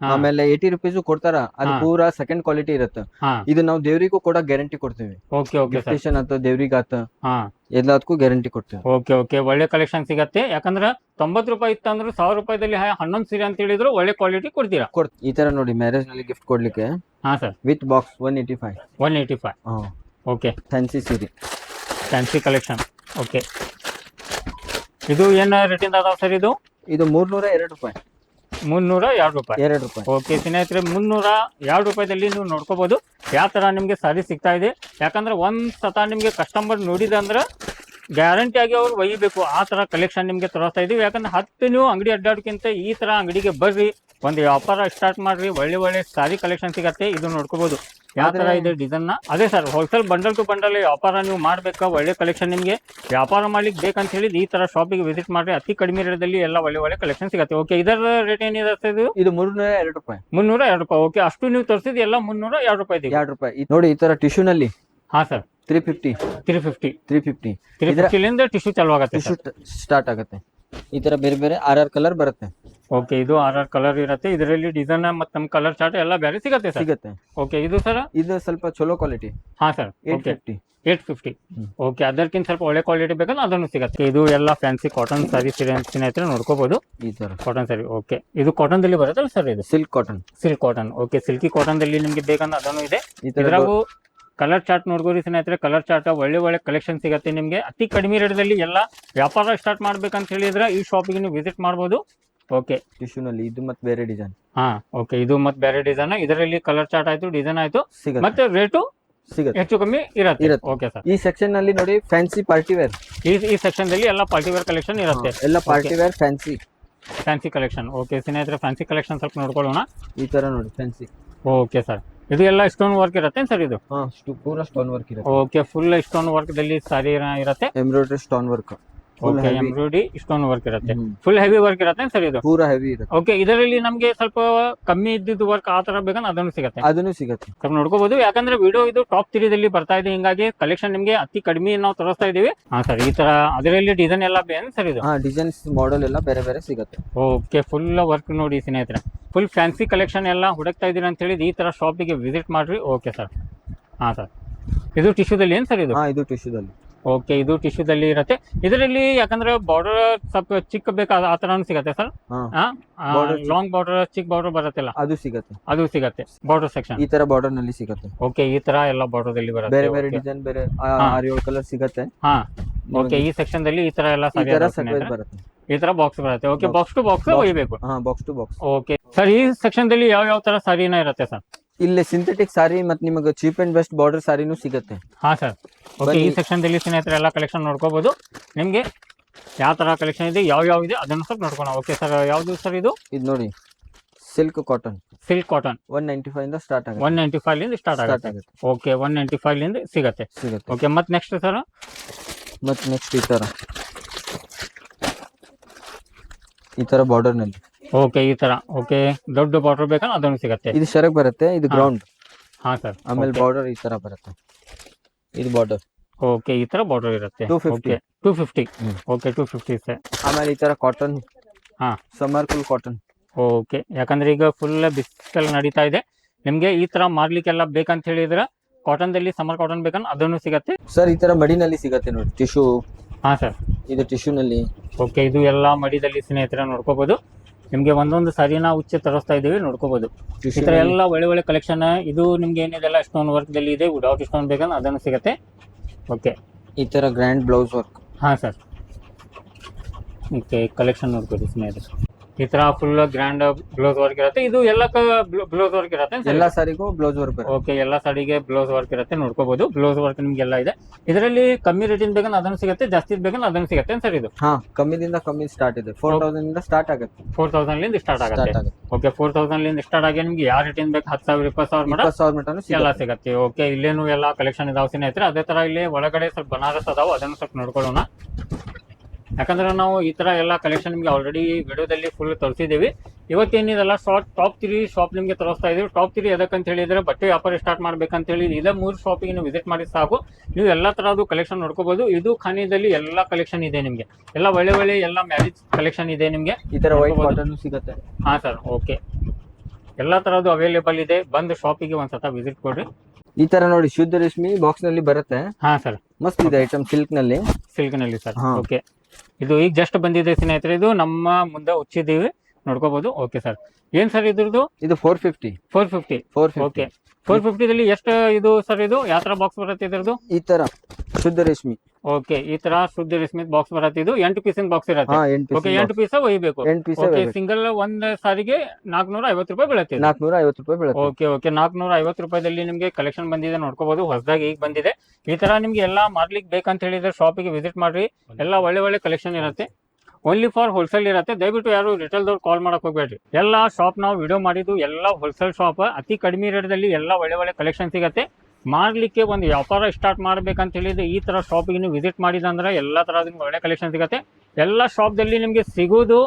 ಆಮೇಲೆ 80 ರುಪೀಸ್ ಕೊಡ್ತಾರ ಅದು ಹಾ. ಪೂರಾ ಸೆಕೆಂಡ್ ಕ್ವಾಲಿಟಿ ಇರುತ್ತೆ. ಹಾ ಇದು ನಾವು ದೇವ್ರಿಗೂ ಕೂಡ ಗ್ಯಾರಂಟಿ ಕೊಡ್ತೀವಿ. Okay okay sir. ಗಿಫ್ಟೇಷನ್ ಆತ ದೇವ್ರಿಗೆ ಆತ ಹಾ ಎಲ್ಲದಕ್ಕೂ ಗ್ಯಾರಂಟಿ ಕೊಡ್ತೀವಿ. ಓಕೆ ಓಕೆ ಒಳ್ಳೆ ಕಲೆಕ್ಷನ್ ಸಿಗತ್ತೆ. ಯಾಕಂದ್ರೆ 90 ರೂಪಾಯಿ ಇತ್ತಂದ್ರೆ 1000 ರೂಪಾಯಿದಲ್ಲಿ 11 ಸೀರೆ ಅಂತ ಹೇಳಿದ್ರು ಒಳ್ಳೆ ಕ್ವಾಲಿಟಿ ಕೊಡ್ತೀರಾ. ಈ ತರ ನೋಡಿ ಮ್ಯಾರೇಜ್ ನಲ್ಲಿ ಗಿಫ್ಟ್ ಕೊಡ್ಲಿಕ್ಕೆ ಹಾ sir. With box 185. 185. Okay fancy ಸೀರೆ ಫ್ಯಾನ್ಸಿ ಕಲೆಕ್ಷನ್. ಓಕೆ ಇದು ಏನ್ ರೇಟಿಂದ ಅದಾವ ಸರ್? ಇದು 302 ರೂಪಾಯಿ. 302 ರೂಪಾಯಿ. 2 ರೂಪಾಯಿ. ಓಕೆ ಸ್ನೇಹಿತರೆ 302 ರೂಪಾಯಿದಲ್ಲಿ ನೀವು ನೋಡ್ಕೋಬಹುದು ಯಾವ ತರ ನಿಮ್ಗೆ ಸಾರಿ ಸಿಗ್ತಾ ಇದೆ. ಯಾಕಂದ್ರೆ ಒಂದ್ ಸತ ನಿಮ್ಗೆ ಕಸ್ಟಮರ್ ನೋಡಿದಂದ್ರೆ ಗ್ಯಾರಂಟಿ ಆಗಿ ಅವ್ರು ಒಯ್ಯಬೇಕು ಆ ತರ ಕಲೆಕ್ಷನ್ ನಿಮ್ಗೆ ತೋರಿಸ್ತಾ ಇದೀವಿ. ಯಾಕಂದ್ರೆ ನೀವು ಅಂಗಡಿ ಅಡ್ಡಾಡಕ್ಕಿಂತ ಈ ತರ ಅಂಗಡಿಗೆ ಬರ್ರಿ, ಒಂದು ವ್ಯಾಪಾರ ಸ್ಟಾರ್ಟ್ ಮಾಡ್ರಿ, ಒಳ್ಳೆ ಸಾರಿ ಕಲೆಕ್ಷನ್ ಸಿಗತ್ತೆ. ಇದು ನೋಡ್ಕೋಬಹುದು ಯಾವ ತರ ಇದೆ ಡಿಸೈನ್ ನ. ಅದೇ sir wholesale bundle to bundle ವ್ಯಾಪಾರ ನೀವು ಮಾಡ್ಬೇಕಾ, ಒಳ್ಳೆ ಕಲೆಕ್ಷನ್ ನಿಮ್ಗೆ ವ್ಯಾಪಾರ ಮಾಡ್ಲಿಕ್ಕೆ ಬೇಕಂತ ಹೇಳಿದ್ ಈ ತರ ಶಾಪಿಗೆ ವಿಸಿಟ್ ಮಾಡ್ರಿ. ಅತಿ ಕಡಿಮೆ ರೇಟಲ್ಲಿ ಎಲ್ಲ ಒಳ್ಳೆ ಕಲೆಕ್ಷನ್ ಸಿಗತ್ತೆ. ಓಕೆ ಇದರ ರೇಟ್ ಏನಿದೆ ಇದು? ಇದು 302 ರೂಪಾಯಿ. 302 ರೂಪಾಯಿ. ಓಕೆ ಅಷ್ಟು ನೀವು ತೋರಿಸಿದ್ ಎಲ್ಲ 302 ರೂಪಾಯಿ. 2 ರೂಪಾಯಿ. ನೋಡಿ ಈ ತರ ಟಿಶ್ಯೂ ನಲ್ಲಿ. ಹಾ ಸರ್. 350. 350 ಲಿಂದ ಟಿಶ್ಯೂ ಚಾಲು ಆಗತ್ತೆ. ಟಿಶ್ಯೂ ಸ್ಟಾರ್ಟ್ ಆಗುತ್ತೆ. ಈ ತರ ಬೇರೆ ಬೇರೆ 6 ಕಲರ್ ಬರುತ್ತೆ. ಓಕೆ ಇದು 6 ಕಲರ್ ಇರುತ್ತೆ. ಇದರಲ್ಲಿ ಡಿಸೈನ್ ಮತ್ತೆ ನಮ್ಮ ಕಲರ್ ಚಾರ್ಟ್ ಎಲ್ಲ ಬೇರೆ ಸಿಗತ್ತೆ ಸರ್. ಸಿಗತ್ತೆ. ಓಕೆ ಇದು ಸರ್? ಇದು ಸ್ವಲ್ಪ ಚಲೋ ಕ್ವಾಲಿಟಿ. ಹಾ ಸರ್. 850. ಓಕೆ ಅದಕ್ಕಿಂತ ಸ್ವಲ್ಪ ಒಳ್ಳೆ ಕ್ವಾಲಿಟಿ ಬೇಕಂದ್ರೆ ಅದನ್ನು ಸಿಗತ್ತೆ. ಇದು ಎಲ್ಲ ಫ್ಯಾನ್ಸಿ ಕಾಟನ್ ಸಾರಿ ಸೀರೆ ಅಂತ ನೋಡ್ಕೋಬಹುದು. ಈ ತರ ಕಾಟನ್ ಸಾರಿ. ಓಕೆ ಇದು ಕಾಟನ್ ದಲ್ಲಿ ಬರುತ್ತಲ್ಲ ಸರ್? ಇದು silk cotton. Okay silky cotton ದಲ್ಲಿ ನಿಮ್ಗೆ ಬೇಕಂದ್ರೆ ಅದನ್ನು ಇದೆ. ಇದ್ರಾಗೂ ಕಲರ್ ಚಾರ್ಟ್ ನೋಡ್ಕೋರಿ ಸ್ನೇಹಿತರೆ. ಕಲರ್ ಚಾರ್ಟ್ ಒಳ್ಳೆ ಕಲೆಕ್ಷನ್ ಸಿಗತ್ತೆ ನಿಮ್ಗೆ ಅತಿ ಕಡಿಮೆ ರೇಟದಲ್ಲಿ. ಎಲ್ಲ ವ್ಯಾಪಾರ ಸ್ಟಾರ್ಟ್ ಮಾಡ್ಬೇಕಂತ ಹೇಳಿದ್ರೆ ಈ ಶಾಪಿಗೆ ನೀವು ವಿಸಿಟ್ ಮಾಡಬಹುದು. ಓಕೆ ಟಿಶ್ಯೂ ನಲ್ಲಿ ಇದು ಮತ್ತೆ ಬೇರೆ ಡಿಸೈನ್. ಹಾ ಓಕೆ ಇದು ಮತ್ತೆ ಬೇರೆ ಡಿಸೈನ್. ಇದರಲ್ಲಿ ಕಲರ್ ಚಾರ್ಟ್ ಆಯ್ತು, ಡಿಸೈನ್ ಆಯ್ತು, ಮತ್ತೆ ರೇಟು ಸಿಗುತ್ತೆ, ಹೆಚ್ಚು ಕಮ್ಮಿ ಇರುತ್ತೆ. Okay sir. ಈ ಸೆಕ್ಷನ್ ನಲ್ಲಿ ನೋಡಿ ಫ್ಯಾನ್ಸಿ ಪಾರ್ಟಿ ವೇರ್. ಈ ಸೆಕ್ಷನ್ ದಲ್ಲಿ ಎಲ್ಲ ಪಾರ್ಟಿ ವೇರ್ ಕಲೆಕ್ಷನ್ ಇರುತ್ತೆ. ಎಲ್ಲ party wear fancy collection. Okay ಸ್ನೇಹಿತರೆ ಫ್ಯಾನ್ಸಿ ಕಲೆಕ್ಷನ್ ಸ್ವಲ್ಪ ನೋಡ್ಕೊಳ್ಳೋಣ. ಈ ತರ ನೋಡಿ ಫ್ಯಾನ್ಸಿ. Okay sir. ಇದು ಎಲ್ಲ ಸ್ಟೋನ್ ವರ್ಕ್ ಇರುತ್ತೆ ಸರ್? ಇದು ಪೂರಾ ಸ್ಟೋನ್ ವರ್ಕ್ ಇರುತ್ತೆ. ಓಕೆ ಫುಲ್ ಸ್ಟೋನ್ ವರ್ಕ್ ದಲ್ಲಿ ಸಾರಿ ಇರುತ್ತೆ. Embroidery stone work. Okay embroidery stone work ಇರುತ್ತೆ. ಫುಲ್ ಹೆವಿ ವರ್ಕ್ ಇರುತ್ತೆ ಸರ್? ಇದು ಪೂರಾ ಹೆವಿ ಇರುತ್ತೆ. ಓಕೆ ಇದರಲ್ಲಿ ನಮ್ಗೆ ಸ್ವಲ್ಪ ಕಮ್ಮಿ ಇದ್ದಿದ್ದು ವರ್ಕ್ ಆ ತರ ಬೇಕಂದ್ರೆ ಅದನ್ನು ಸಿಗುತ್ತೆ. ಸ್ವಲ್ಪ ನೋಡ್ಕೋಬಹುದು. ಯಾಕಂದ್ರೆ ವಿಡಿಯೋ ಇದು ಟಾಪ್ 3 ದಲ್ಲಿ ಬರ್ತಾ ಇದೆ, ಹಿಂಗಾಗಿ ಕಲೆಕ್ಷನ್ ನಿಮ್ಗೆ ಅತಿ ಕಡಿಮೆ ನಾವು ತೋರಿಸ್ತಾ ಇದೀವಿ. ಹಾ ಸರ್. ಈ ತರ ಅದರಲ್ಲಿ ಡಿಸೈನ್ ಎಲ್ಲ ಬೇರೆ ಸರ್? ಇದು ಡಿಸೈನ್ಸ್ ಮಾಡೆಲ್ ಎಲ್ಲ ಬೇರೆ ಬೇರೆ ಸಿಗುತ್ತೆ. ಓಕೆ ಫುಲ್ ವರ್ಕ್ ನೋಡಿ ಸ್ನೇಹಿತರೆ. ಫುಲ್ ಫ್ಯಾನ್ಸಿ ಕಲೆಕ್ಷನ್ ಎಲ್ಲ ಹುಡುಕ್ತಾ ಇದೀರ ಅಂತ ಹೇಳಿದ್ ಈ ತರ ಶಾಪಿಗೆ ವಿಸಿಟ್ ಮಾಡ್ರಿ. Okay sir. ಹಾ ಸರ್. ಇದು ಟಿಶ್ಯೂದಲ್ಲಿ ಏನ್ ಸರ್? ಇದು ಟಿಶ್ಯೂದಲ್ಲಿ. ಓಕೆ ಇದು ಟಿಶ್ಯೂದಲ್ಲಿ ಇರುತ್ತೆ. ಇದರಲ್ಲಿ ಯಾಕಂದ್ರೆ ಬಾರ್ಡರ್ ಸ್ವಲ್ಪ ಚಿಕ್ಕ ಬೇಕಾದ ಆ ತರ ಸಿಗತ್ತೆ ಸರ್? ಲಾಂಗ್ ಬಾರ್ಡರ್ ಚಿಕ್ಕ ಬಾರ್ಡರ್ ಬರುತ್ತಲ್ಲ ಅದು ಸಿಗತ್ತೆ ಬಾರ್ಡರ್ ಸೆಕ್ಷನ್. ಈ ತರ ಬಾರ್ಡರ್ ನಲ್ಲಿ ಸಿಗತ್ತೆ. ಓಕೆ ಈ ತರ ಎಲ್ಲ ಬಾರ್ಡರ್ ದಲ್ಲಿ ಬರುತ್ತೆ. ಬೇರೆ ಬೇರೆ ಡಿಸೈನ್ ಬೇರೆ 6-7 ಕಲರ್ ಸಿಗತ್ತೆ. ಹಾ ಓಕೆ ಈ ಸೆಕ್ಷನ್ ದಲ್ಲಿ ಈ ತರ ಎಲ್ಲ ಬರುತ್ತೆ. ಈ ತರ ಬಾಕ್ಸ್ ಬರುತ್ತೆ. ಓಕೆ ಬಾಕ್ಸ್ ಟು ಬಾಕ್ಸ್ ಒಯ್ಯಬೇಕು. Box to box. Okay sir. ಈ ಸೆಕ್ಷನ್ ದಲ್ಲಿ ಯಾವ ತರ ಸಾರಿನ ಇರುತ್ತೆ ಸರ್? ಇಲ್ಲಿ ಸಿಂಥೆಟಿಕ್ ಸಾರಿ ಮತ್ತೆ ನಿಮಗೆ ಚೀಪ್ ಅಂಡ್ ಬೆಸ್ಟ್ ಬಾರ್ಡರ್ ಸಾರಿನೂ ಸಿಗುತ್ತೆ. ಹಾ ಸರ್. ಓಕೆ ಈ ಸೆಕ್ಷನ್ ದಲ್ಲಿ ಸ್ನೇಹಿತರೆ ಎಲ್ಲ ಕಲೆಕ್ಷನ್ ನೋಡ್ಕೋಬಹುದು. ನಿಮ್ಗೆ ಯಾವ ತರ ಕಲೆಕ್ಷನ್ ಇದೆ, ಯಾವ ಇದೆ ಅದನ್ನು ಸ್ವಲ್ಪ ನೋಡ್ಕೋಣ. Okay sir. ಯಾವ್ದು ಸರ್ ಇದು? ಇದು ನೋಡಿ ಸಿಲ್ಕ್ ಕಾಟನ್. 195 ಇಂದ ಸ್ಟಾರ್ಟ್ ಆಗುತ್ತೆ. 195 ಲಿಂದ ಸ್ಟಾರ್ಟ್ ಆಗುತ್ತೆ. ಓಕೆ 195 ಲಿಂದ ಸಿಗತ್ತೆ. ಓಕೆ ಮತ್ತೆ ನೆಕ್ಸ್ಟ್ ಸರ್? ಮತ್ತೆ ನೆಕ್ಸ್ಟ್ ಈ ತರ ಬಾರ್ಡರ್ ನಲ್ಲಿ. ಓಕೆ ಈ ತರ. ಓಕೆ ದೊಡ್ಡ ಬಾರ್ಡರ್ ಬೇಕಂದ್ರೆ ಅದನ್ನು ಸಿಗತ್ತೆ. ಇದು ಶರಕ್ ಬರುತ್ತೆ, ಇದು ಗ್ರೌಂಡ್. ಹಾ ಸರ್. ಆಮೇಲೆ ಬಾರ್ಡರ್ ಈ ತರ ಬರುತ್ತೆ. ಇದು ಬಾರ್ಡರ್. ಓಕೆ ಈ ತರ ಬಾರ್ಡರ್ ಇರುತ್ತೆ. 250. Okay 250 sir. ಆಮೇಲೆ ಈ ತರ ಕಾಟನ್. ಹಾ ಸಮ್ಮರ್ ಕೂಲ್ ಕಾಟನ್. ಓಕೆ ಯಾಕಂದ್ರೆ ಈಗ ಫುಲ್ ಬಿಸಿಲು ನಡೀತಾ ಇದೆ, ನಿಮ್ಗೆ ಈ ತರ ಮಾರ್ಲಿಕ್ಕೆಲ್ಲ ಬೇಕಂತ ಹೇಳಿದ್ರೆ ಕಾಟನ್ ದಲ್ಲಿ ಸಮ್ಮರ್ ಕಾಟನ್ ಬೇಕಂದ್ರೆ ಅದನ್ನು ಸಿಗತ್ತೆ ಸರ್. ಈ ತರ ಮಡಿನಲ್ಲಿ ಸಿಗತ್ತೆ ನೋಡಿ ಟಿಶ್ಯೂ. ಹಾ ಸರ್. ಇದು ಟಿಶ್ಯೂ ನಲ್ಲಿ. ಓಕೆ ಇದು ಎಲ್ಲ ಮಡಿದಲ್ಲಿ ಸ್ನೇಹಿತರ ನೋಡ್ಕೋಬಹುದು. ನಿಮ್ಗೆ ಒಂದೊಂದು ಸಾರಿನ ಉಚ್ಚ ತರಿಸ್ತಾ ಇದೀವಿ, ನೋಡ್ಕೋಬಹುದು. ಈ ತರ ಎಲ್ಲ ಒಳ್ಳೆ ಕಲೆಕ್ಷನ್. ಇದು ನಿಮ್ಗೆ ಏನಿದೆಲ್ಲ ಸ್ಟೋನ್ ವರ್ಕ್ ದಲ್ಲಿ ಇದೆ, ವಿದೌಟ್ ಸ್ಟೋನ್ ಬೇಕಂದ್ರೆ ಅದನ್ನು ಸಿಗತ್ತೆ. ಓಕೆ ಈ ತರ ಗ್ರ್ಯಾಂಡ್ ಬ್ಲೌಸ್ ವರ್ಕ್. ಹಾ ಸರ್. ಓಕೆ ಕಲೆಕ್ಷನ್ ನೋಡ್ಕೊಳ್ಳಿ ಸ್ನೇಹಿತರೆ. ಈ ತರ ಫುಲ್ ಗ್ರ್ಯಾಂಡ್ ಬ್ಲೌಸ್ ವರ್ಕ್ ಇರುತ್ತೆ. ಇದು ಎಲ್ಲ ಬ್ಲೌಸ್ ವರ್ಕ್ ಇರುತ್ತೆ. ಎಲ್ಲಾ ಸಾರಿಗೂ ಬ್ಲೌಸ್ ವರ್ಕ್. ಓಕೆ ಎಲ್ಲಾ ಸಾರಿಗೆ ಬ್ಲೌಸ್ ವರ್ಕ್ ಇರುತ್ತೆ, ನೋಡ್ಕೋಬಹುದು. ಬ್ಲೌಸ್ ವರ್ಕ್ ನಿಮ್ಗೆಲ್ಲ ಇದೆ. ಇದರಲ್ಲಿ ಕಮ್ಮಿ ರೇಟಿಂದ ಬೇಕಂದ್ರೆ ಅದನ್ನು ಸಿಗುತ್ತೆ, ಜಾಸ್ತಿ ಬೇಕಂದ್ರೆ ಅದನ್ನು ಸಿಗುತ್ತೆ ಸರ್. ಇದು ಕಮ್ಮಿದಿಂದ ಕಮ್ಮಿ ಸ್ಟಾರ್ಟ್ ಇದೆ. 4000 ಇಂದ ಸ್ಟಾರ್ಟ್ ಆಗುತ್ತೆ. 4000 ಲಿಂದ ಸ್ಟಾರ್ಟ್ ಆಗುತ್ತೆ. ಓಕೆ 4000 ಲಿಂದ ಸ್ಟಾರ್ಟ್ ಆಗಿ ನಿಮ್ಗೆ ಯಾವ ರೇಟಿಂದ ಬೇಕು 10,000 20,000 ಎಲ್ಲ ಸಿಗುತ್ತೆ. ಓಕೆ ಇಲ್ಲೇನು ಎಲ್ಲ ಕಲೆಕ್ಷನ್ ಇದಾವ ಸ್ನೇಹಿತರೆ. ಅದೇ ತರ ಇಲ್ಲಿ ಒಳಗಡೆ ಸ್ವಲ್ಪ ಬನಾರಸ್ ಅದಾವ, ಅದನ್ನು ಸ್ವಲ್ಪ ನೋಡ್ಕೊಳ್ಳೋಣ. ಯಾಕಂದ್ರೆ ನಾವು ಈ ತರ ಎಲ್ಲ ಕಲೆಕ್ಷನ್ ನಿಮ್ಗೆ ಆಲ್ರೆಡಿ ವಿಡಿಯೋದಲ್ಲಿ ಫುಲ್ ತೋರಿಸಿದೀವಿ. ಇವತ್ತೇನಿದೆಲ್ಲ ಟಾಪ್ 3 ಶಾಪ್ ನಿಮ್ಗೆ ತೋರಿಸ್ತಾ ಇದೀವಿ. ಟಾಪ್ 3 ಎದಕ್ಕಂತ ಹೇಳಿದ್ರೆ ಬಟ್ಟೆ ವ್ಯಾಪಾರ ಸ್ಟಾರ್ಟ್ ಮಾಡ್ಬೇಕಂತ ಹೇಳಿ ಇದೇ 3 ಶಾಪಿಗೆ ನೀವು ವಿಸಿಟ್ ಮಾಡಿ ಸಾಕು, ನೀವು ಎಲ್ಲಾ ತರದ್ದು ಕಲೆಕ್ಷನ್ ನೋಡ್ಕೋಬಹುದು. ಇದು ಖಾನಿದಲ್ಲಿ ಎಲ್ಲಾ ಕಲೆಕ್ಷನ್ ಇದೆ ನಿಮ್ಗೆ, ಎಲ್ಲ ಒಳ್ಳೆ ಎಲ್ಲ ಮ್ಯಾರೇಜ್ ಕಲೆಕ್ಷನ್ ಇದೆ ನಿಮ್ಗೆ. ಈ ತರ ವೈಟ್ ಕಾಟನ್ ಸಿಗುತ್ತೆ. ಹಾ ಸರ್. ಓಕೆ ಎಲ್ಲಾ ತರದ್ದು ಅವೈಲೇಬಲ್ ಇದೆ. ಬಂದು ಶಾಪಿಗೆ ಒಂದ್ಸತ ವಿಸಿಟ್ ಕೊಡ್ರಿ. ಈ ತರ ನೋಡಿ ಶುದ್ಧ ರೇಷ್ಮೆ ಬಾಕ್ಸ್ ನಲ್ಲಿ ಬರುತ್ತೆ. ಹಾ ಸರ್, ಮಸ್ತ್ ಇದೆ ಐಟಮ್ ಸಿಲ್ಕ್ ನಲ್ಲಿ. ಸಿಲ್ಕ್ ನಲ್ಲಿ ಸರ್. ಹಾ. ಓಕೆ, ಇದು ಈಗ ಜಸ್ಟ್ ಬಂದಿದೆ ಸ್ನೇಹಿತರೆ, ಇದು ನಮ್ಮ ಮುಂದೆ ಉಚ್ಚಿದೀವಿ, ನೋಡ್ಕೋಬಹುದು. ಓಕೆ ಸರ್, ಏನ್ ಸರ್ ಇದ್ರದ್ದು? ಇದು 450. 450. ಓಕೆ, 450ದಲ್ಲಿ ಎಷ್ಟು ಇದು ಸರ್? ಇದು ಯಾವ ತರ ಬಾಕ್ಸ್ ಬರುತ್ತೆ ಇದ್ರದ್ದು? ಈ ತರ ಶುದ್ಧ ರೇಷ್ಮೆ. ಓಕೆ, ಈ ತರ ಶುದ್ಧ ರೇಷ್ಮೆ ಬಾಕ್ಸ್ ಬರುತ್ತೆ. ಇದು 8 ಪೀಸಿನ ಬಾಕ್ಸ್ ಇರುತ್ತೆ. ಹಾ 8 ಓಕೆ, 8 ಪೀಸ್ ಒಯ್ಬೇಕು. 8 ಪೀಸ್ ಓಕೆ, ಸಿಂಗಲ್ ಒಂದ್ ಸಾರಿಗೆ 450 ರೂಪಾಯಿ ಬೀಳುತ್ತೆ ಇದು. 450 ರೂಪಾಯಿ ಬೀಳುತ್ತೆ. ಓಕೆ ಓಕೆ, 450 ರೂಪಾಯಿದಲ್ಲಿ ನಿಮಗೆ ಕಲೆಕ್ಷನ್ ಬಂದಿದೆ, ನೋಡ್ಕೋಬಹುದು. ಹೊಸದಾಗಿ ಈಗ ಬಂದಿದೆ. ಈ ತರ ನಿಮ್ಗೆ ಎಲ್ಲಾ ಮಾರ್ಲಿಕ್ಕೆ ಬೇಕಂತ ಹೇಳಿದ್ರೆ ಶಾಪಿಗೆ ವಿಸಿಟ್ ಮಾಡ್ರಿ. ಎಲ್ಲ ಒಳ್ಳೆ ಒಳ್ಳೆ ಕಲೆಕ್ಷನ್ ಇರುತ್ತೆ. ಓನ್ಲಿ ಫಾರ್ ಹೋಲ್ಸೇಲ್ ಇರುತ್ತೆ. ದಯವಿಟ್ಟು ಯಾರು ರಿಟೇಲ್ದವ್ರು ಕಾಲ್ ಮಾಡಕ್ ಹೋಗ್ಬೇಡ್ರಿ. ಎಲ್ಲ ಶಾಪ್ ನಾವು ವಿಡಿಯೋ ಮಾಡಿದ್ದು ಎಲ್ಲ ಹೋಲ್ಸೇಲ್ ಶಾಪ್. ಅತಿ ಕಡಿಮೆ ರೇಟ್ದಲ್ಲಿ ಎಲ್ಲ ಒಳ್ಳೆ ಒಳ್ಳೆ ಕಲೆಕ್ಷನ್ ಸಿಗುತ್ತೆ. ಮಾರ್ಲಿಕ್ಕೆ ಒಂದು ವ್ಯಾಪಾರ ಸ್ಟಾರ್ಟ್ ಮಾಡ್ಬೇಕಂತ ಹೇಳಿದ್ರೆ ಈ ತರ ಶಾಪಿಗೆ ನೀವು ವಿಸಿಟ್ ಮಾಡಿದಂದ್ರೆ ಎಲ್ಲಾ ತರಹದ ಒಳ್ಳೆ ಕಲೆಕ್ಷನ್ ಸಿಗುತ್ತೆ. ಎಲ್ಲ ಶಾಪ್ದಲ್ಲಿ ನಿಮಗೆ ಸಿಗೋದು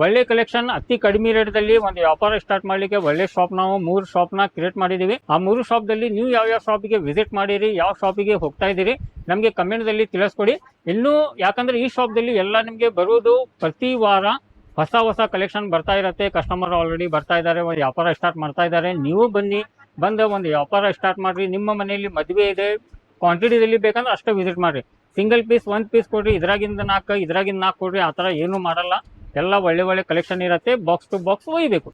ಒಳ್ಳೆ ಕಲೆಕ್ಷನ್ ಅತಿ ಕಡಿಮೆ ರೇಟ್ದಲ್ಲಿ. ಒಂದು ವ್ಯಾಪಾರ ಸ್ಟಾರ್ಟ್ ಮಾಡ್ಲಿಕ್ಕೆ ಒಳ್ಳೆ ಶಾಪ್ ನಾವು 3 ಶಾಪ್ನ ಕ್ರಿಯೇಟ್ ಮಾಡಿದೀವಿ. ಆ 3 ಶಾಪ್ದಲ್ಲಿ ನೀವು ಯಾವ ಶಾಪಿಗೆ ವಿಸಿಟ್ ಮಾಡಿರಿ, ಯಾವ ಶಾಪಿಗೆ ಹೋಗ್ತಾ ಇದ್ದೀರಿ, ನಮಗೆ ಕಮೆಂಟ್ದಲ್ಲಿ ತಿಳಿಸ್ಕೊಡಿ. ಇನ್ನು ಯಾಕಂದ್ರೆ ಈ ಶಾಪ್ದಲ್ಲಿ ಎಲ್ಲ ನಿಮಗೆ ಬರುವುದು ಪ್ರತಿ ವಾರ ಹೊಸ ಹೊಸ ಕಲೆಕ್ಷನ್ ಬರ್ತಾ ಇರುತ್ತೆ. ಕಸ್ಟಮರ್ ಆಲ್ರೆಡಿ ಬರ್ತಾ ಇದ್ದಾರೆ, ಒಂದು ವ್ಯಾಪಾರ ಸ್ಟಾರ್ಟ್ ಮಾಡ್ತಾ ಇದ್ದಾರೆ. ನೀವು ಬಂದ ಒಂದು ವ್ಯಾಪಾರ ಸ್ಟಾರ್ಟ್ ಮಾಡ್ರಿ. ನಿಮ್ಮ ಮನೆಯಲ್ಲಿ ಮದುವೆ ಇದೆ, ಕ್ವಾಂಟಿಟಿದಲ್ಲಿ ಬೇಕಂದ್ರೆ ಅಷ್ಟೇ ವಿಸಿಟ್ ಮಾಡ್ರಿ. ಸಿಂಗಲ್ ಪೀಸ್ 1 ಪೀಸ್ ಕೊಡ್ರಿ, ಇದ್ರಾಗಿಂದ 4 ಕೊಡ್ರಿ, ಆ ಥರ ಏನು ಮಾಡಲ್ಲ. ಎಲ್ಲ ಒಳ್ಳೆ ಒಳ್ಳೆ ಕಲೆಕ್ಷನ್ ಇರುತ್ತೆ. Box to box ಒಯ್ಬೇಕು.